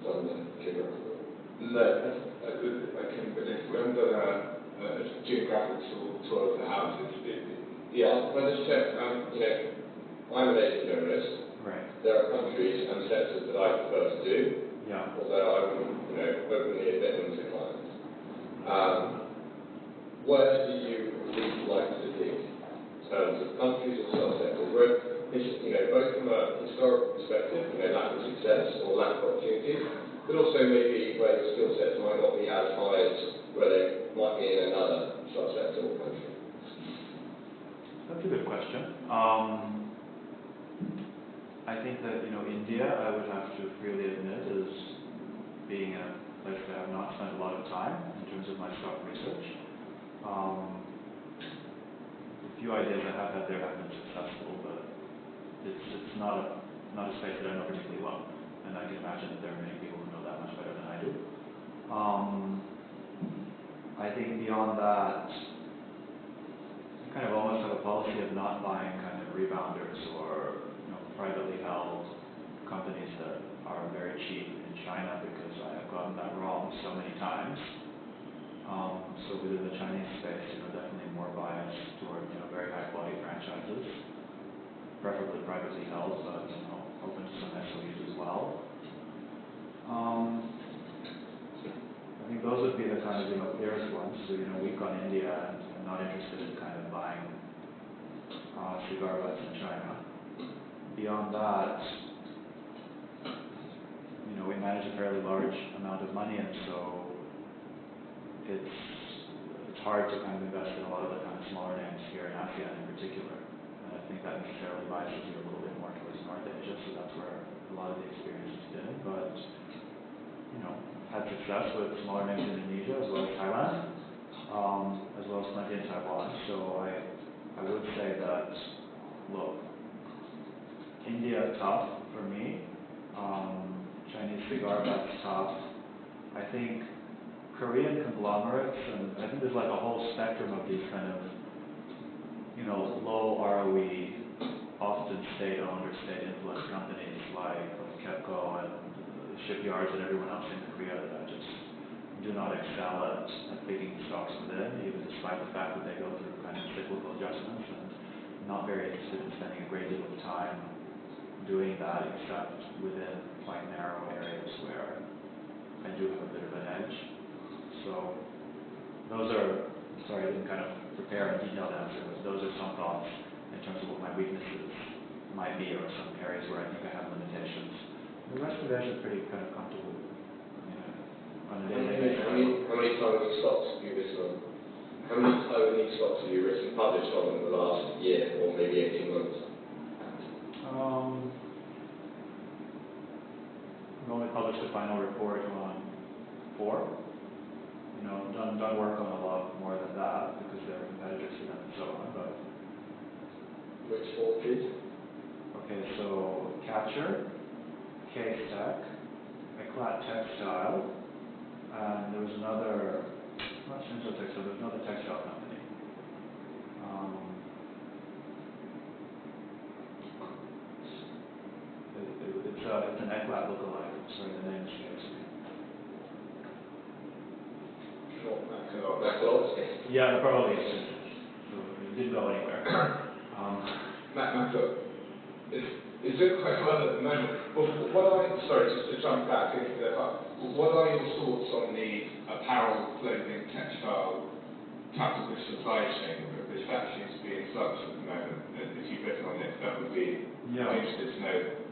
done the geographical. No, I can believe we haven't done a geographical tour of the houses. Can I just check? I'm an agent journalist. There are countries and sectors that I prefer to do, although I wouldn't openly admit them to clients. Where do you least like to dig in terms of countries or subsectors? Both from a historical perspective, lack of success or lack of opportunities, but also maybe where your skill sets might not be as high as where they might be in another subsector or country. That's a good question. I think that India, I would have to freely admit, is being a place that I have not spent a lot of time in terms of my stock research. The few ideas I have had there have been successful, but it's not a space that I know particularly well, and I can imagine that there are many people who know that much better than I do. I think beyond that, I kind of almost have a policy of not buying kind of rebounders or privately held companies that are very cheap in China, because I have gotten that wrong so many times. So within the Chinese space, definitely more biased toward very high quality franchises, preferably privately held, but open to some SOEs as well. I think those would be the kind of clearest ones. So weak on India and not interested in kind of buying cigar butts in China. Beyond that, we manage a fairly large amount of money, and so it's hard to kind of invest in a lot of the kind of smaller names here in ASEAN in particular. And I think that necessarily biases you a little bit more towards North Asia, so that's where a lot of the experience has been. But had success with smaller names in Indonesia as well as Thailand, as well as plenty in Taiwan. So I would say that, look, India tough for me. Chinese cigar butts tough. I think Korean conglomerates, and I think there's like a whole spectrum of these kind of, low ROE, often state-owned or state-influenced companies like KEPCO and shipyards and everyone else in Korea that I just do not excel at picking stocks within, even despite the fact that they go through kind of cyclical adjustments, and not very interested in spending a great deal of time doing that, except within quite narrow areas where I do have a bit of an edge. So those are prepare a detailed answer, but those are some thoughts in terms of what my weaknesses might be, or some areas where I think I have limitations. The rest of it is pretty kind of comfortable. On a day-to-day basis. How many Taiwanese stocks have you written on? How many Taiwanese stocks have you written, published on in the last year, or maybe 18 months? We've only published a final report on 4. Done work on a lot more than that because there are competitors to them and so on. But which 4, please? Okay, so Catcher, Case Tech, Eclat Textile, and there was another, not Shinzo Textile, there was another textile company. It's an Eclat lookalike. Sorry, the name escapes me. Yeah, it probably is. So it didn't go anywhere. It's doing quite well at the moment. But sorry, just to jump back into the what are your thoughts on the apparel, clothing, textile, capital goods supply chain, which that seems to be in flux at the moment? If you've written on it, that would be interested to know.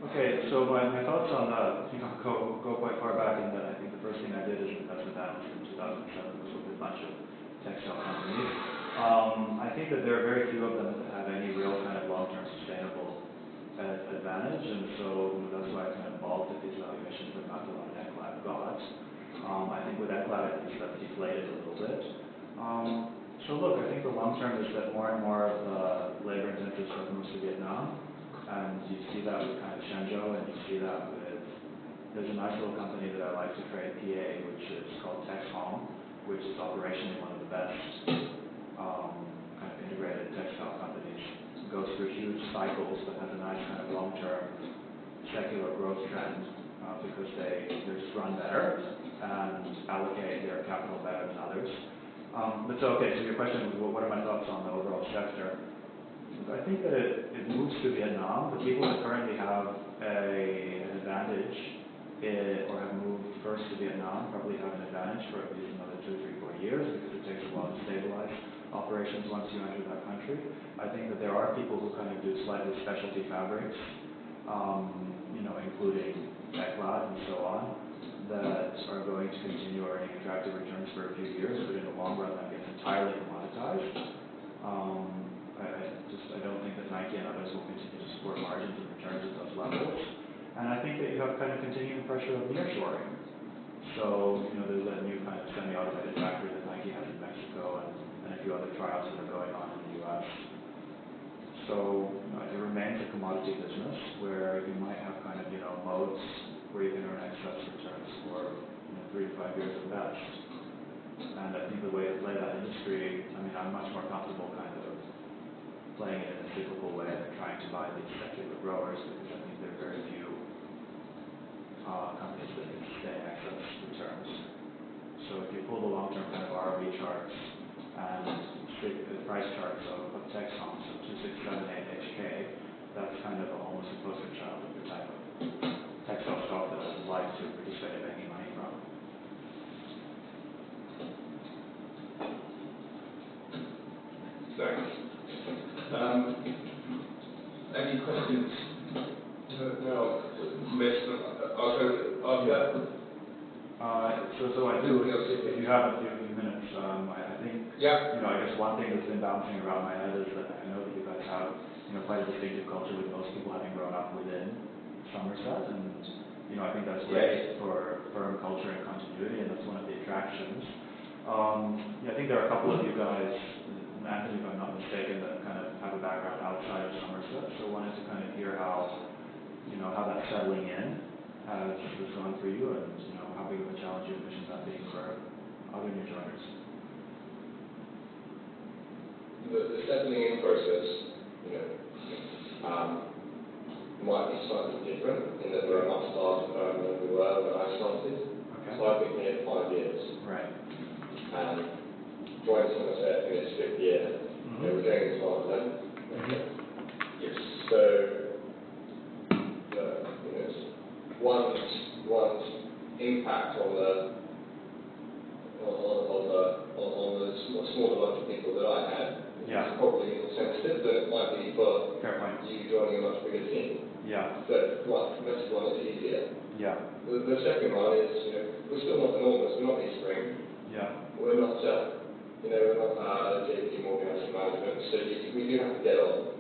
Okay, so my thoughts on that, go quite far back in that. I think the first thing I did as an investment analyst in 2007 was with a bunch of textile companies. I think that there are very few of them that have any real kind of long-term sustainable advantage, and so that's why I kind of balked at these valuations that not a lot of Eclat got. I think with Eclat, at least that's deflated a little bit. So look, I think the long term is that more and more of the labor-intensive stuff moves to Vietnam. And you see that with kind of Shenzhou, and you see that with, there's a nice little company that I like to trade, PA, which is called Texhom, which is operationally one of the best kind of integrated textile companies. It goes through huge cycles, but has a nice kind of long-term secular growth trend because they just run better and allocate their capital better than others. But so your question was, what are my thoughts on the overall sector? I think that it moves to Vietnam. The people that currently have an advantage or have moved first to Vietnam probably have an advantage for at least another 2, 3, 4 years because it takes a while to stabilize operations once you enter that country. I think that there are people who kind of do slightly specialty fabrics, including Eclat and so on, that are going to continue earning attractive returns for a few years, but in the long run that gets entirely commoditized. I don't think that Nike and others will continue to support margins and returns at those levels. And I think that you have kind of continuing pressure of nearshoring. So, there's a new kind of semi-automated factory that Nike has in Mexico and a few other trials that are going on in the U.S. So, it remains a commodity business where you might have kind of, modes where you can earn excess returns for 3 to 5 years at best. And I think the way to play that industry, I'm much more comfortable kind of playing it in a cyclical way than trying to buy these secular growers because I think there are very few companies that can sustain excess returns. So if you pull the long-term kind of ROE charts and the price charts of Texhom, so 2678 HK, that's kind of almost a poster child of the type of textile stock that I would like to participate in making money from. Thanks. Any questions? No. Missed. After that? So I do. If you have a few minutes, I think. Yeah. I guess one thing that's been bouncing around my head is that I know that you guys have, quite a distinctive culture with most people having grown up within Somerset, and I think that's great for firm culture and continuity, and that's one of the attractions. I think there are a couple of you guys, Anthony, if I'm not mistaken, that kind of have a background outside of Somerset, so I wanted to kind of hear how that settling in has gone for you, and how big of a challenge you envision that being for other new joiners. The settling in process, might be slightly different in that we're a much larger firm than we were when I started. Okay. So I've been here 5 years. Right. And joined Somerset in its 5th year. Mm-hmm. We're going into our 11th. Okay. Yes. So, one's impact on the smaller bunch of people you joining a much bigger team. Yeah. So, the message one is easier. Yeah. The second one is, we're still not enormous. We're not Eastspring. Yeah. We're not, we're not JP Morgan Asset Management. So we do have to get on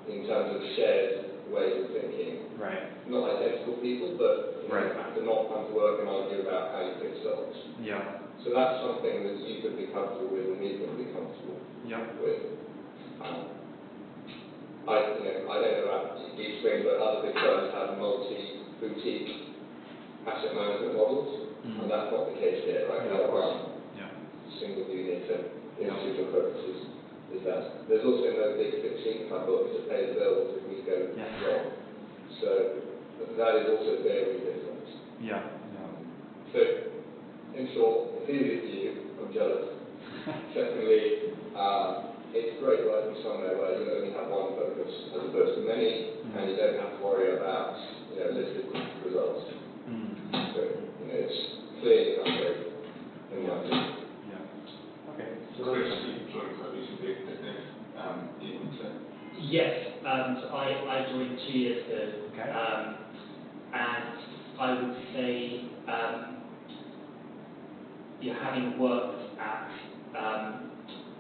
in terms of shared ways of thinking. Right. Not identical people, but you right. have to not come to work and argue about how you pick stocks. Yeah. So that's something that you could be comfortable with and we could be comfortable with. I don't know about Eastspring, but other big firms have multi-boutique asset management models, and that's not the case here, right? Yeah, We are one single unit, and the institutional focus is that. There's also no big fixed income books to pay the bills if we go wrong. So that is also very different. Yeah. So, in short, it's easy for you. I'm jealous. Secondly, it's great working somewhere where you only have one focus as opposed to many, and you don't have to worry about listed results. So it's clearly an upgrade in my opinion. Yeah. Okay. So Chris, you joined quite recently, in winter. Yes. I joined 2 years ago. Okay. And I would say, having worked at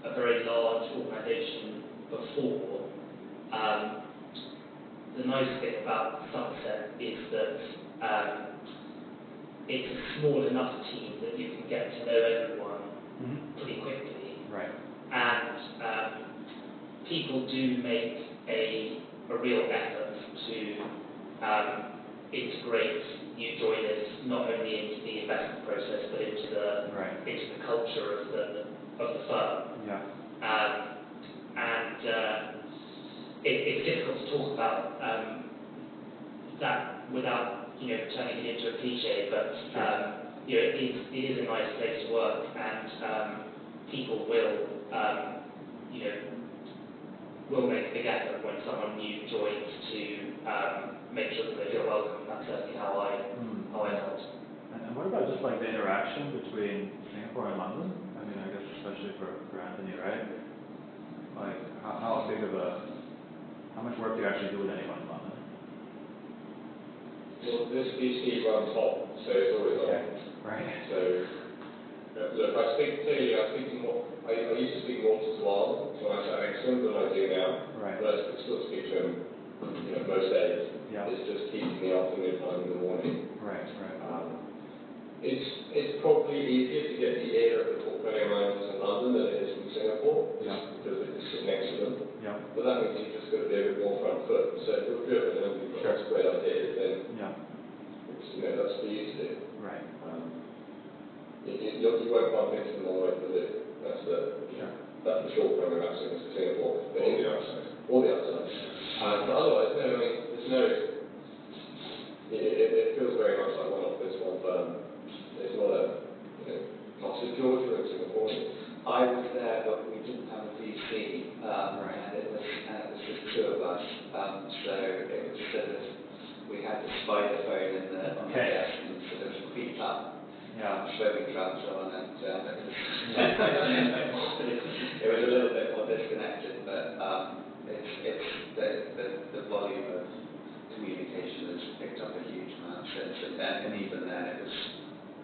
a very large organisation before, the nice thing about Somerset is that it's a small enough team that you can get to know everyone pretty quickly. Right. And people do make a real effort to integrate new joiners not only into the investment process but into the culture of the firm. Yeah. It's difficult to talk about that without turning it into a cliche, but it is a nice place to work, and people will make a big effort when someone new joins to make sure that they feel welcome. That's certainly how I felt. And what about just like the interaction between Singapore and London? I mean, I guess especially for Anthony, right? Like, how much work do you actually do with anyone in London? Well, this VC runs hot, so it's always on. Right. So, look, I speak to more. I used to speak more to Tuan when I sat next to him than I do now. Right. But I still speak to him, most days. Yeah. It's just he's in the afternoon, I'm in the morning. Right. It's probably easier to get the ear of the portfolio managers in London than it is from Singapore, because they just sit next to them. Yeah. But that means you've just got to be a bit more front foot. So if you're driven and you've got lots of great ideas, then that's for you to do. Right. You won't bump into them on the way to the loo. That's the shortcoming about Singapore. But all the upsides. But otherwise, no. I mean, there's no. It feels very much like one office, one firm. It's not a, St George in Singapore. I was there, but we didn't have a VC, and it was just two of us. So it was sort of, we had the spider phone on the desk and sort of feet up, smoking drums on, and it was a little bit more disconnected. But it's the volume of communication has picked up a huge amount since, and even then it was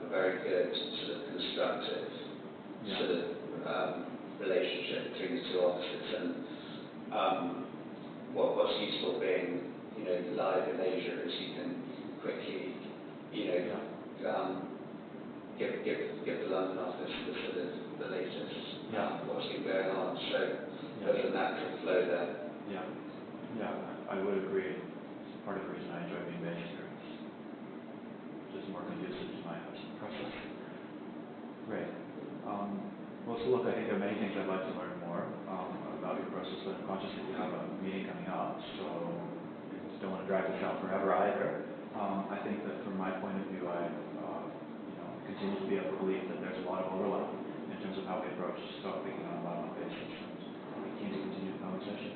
a very good sort of constructive sort of relationship between the two offices. And what's useful being live in Asia is you can quickly give the London office the sort of the latest what's been going on. So there's a natural flow there. Yeah, I would agree. Part of the reason I enjoy being based here. It's just more conducive to my process. Great. Well, so look, I think there are many things I'd like to learn more about your process, but I'm conscious that you have a meeting coming up, so I just don't want to drag this out forever either. I think that from my point of view, I continue to be of the belief that there's a lot of overlap in terms of how we approach stock picking on a bottom-up basis, and I'm keen to continue the conversation.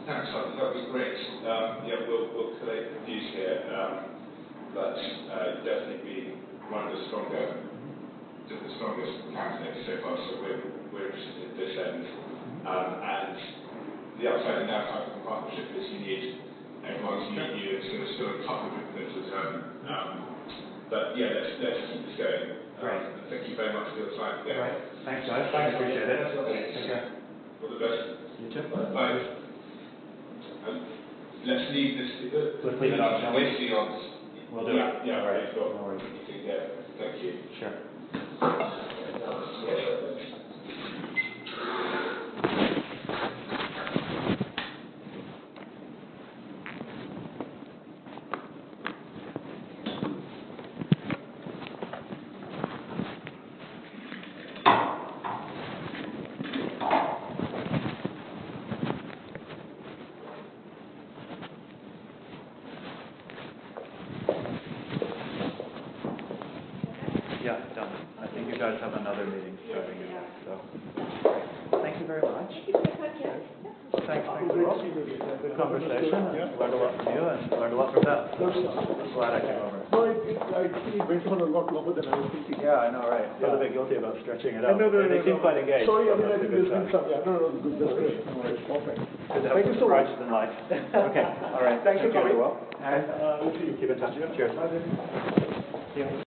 Thanks, Simon. That would be great. We'll collate the views here, but definitely be one of the strongest candidates so far. So we're interested in this end, and the upside in that type of partnership is you need everyone to meet you. It's going to still a couple of different things to turn. But yeah, let's keep this going. Great. Thank you very much for your time. Yeah. Right. Thanks, guys. I appreciate it. Take care. All the best. You too. Bye. Let's leave this. Let's leave it on, shall we? We'll do it. Yeah. All right. No worries. Yeah. Thank you. Sure. Yeah, done. I think you guys have another meeting starting in that, so. Thank you very much. Thanks, Ross. Good conversation. Learned a lot from you and learned a lot from them. Glad I came over. No, I think it went on a lot longer than I was thinking. Yeah, I know, right? Feel a bit guilty about stretching it out. No, They seem quite engaged. Sorry, so I that's a think good there's been sign. some, good, that's great. No worries, perfect. Good to have some surprises in life. Okay, all right. Thanks for coming. Well, and We'll see you. keep in touch. Cheers. Bye then. See you.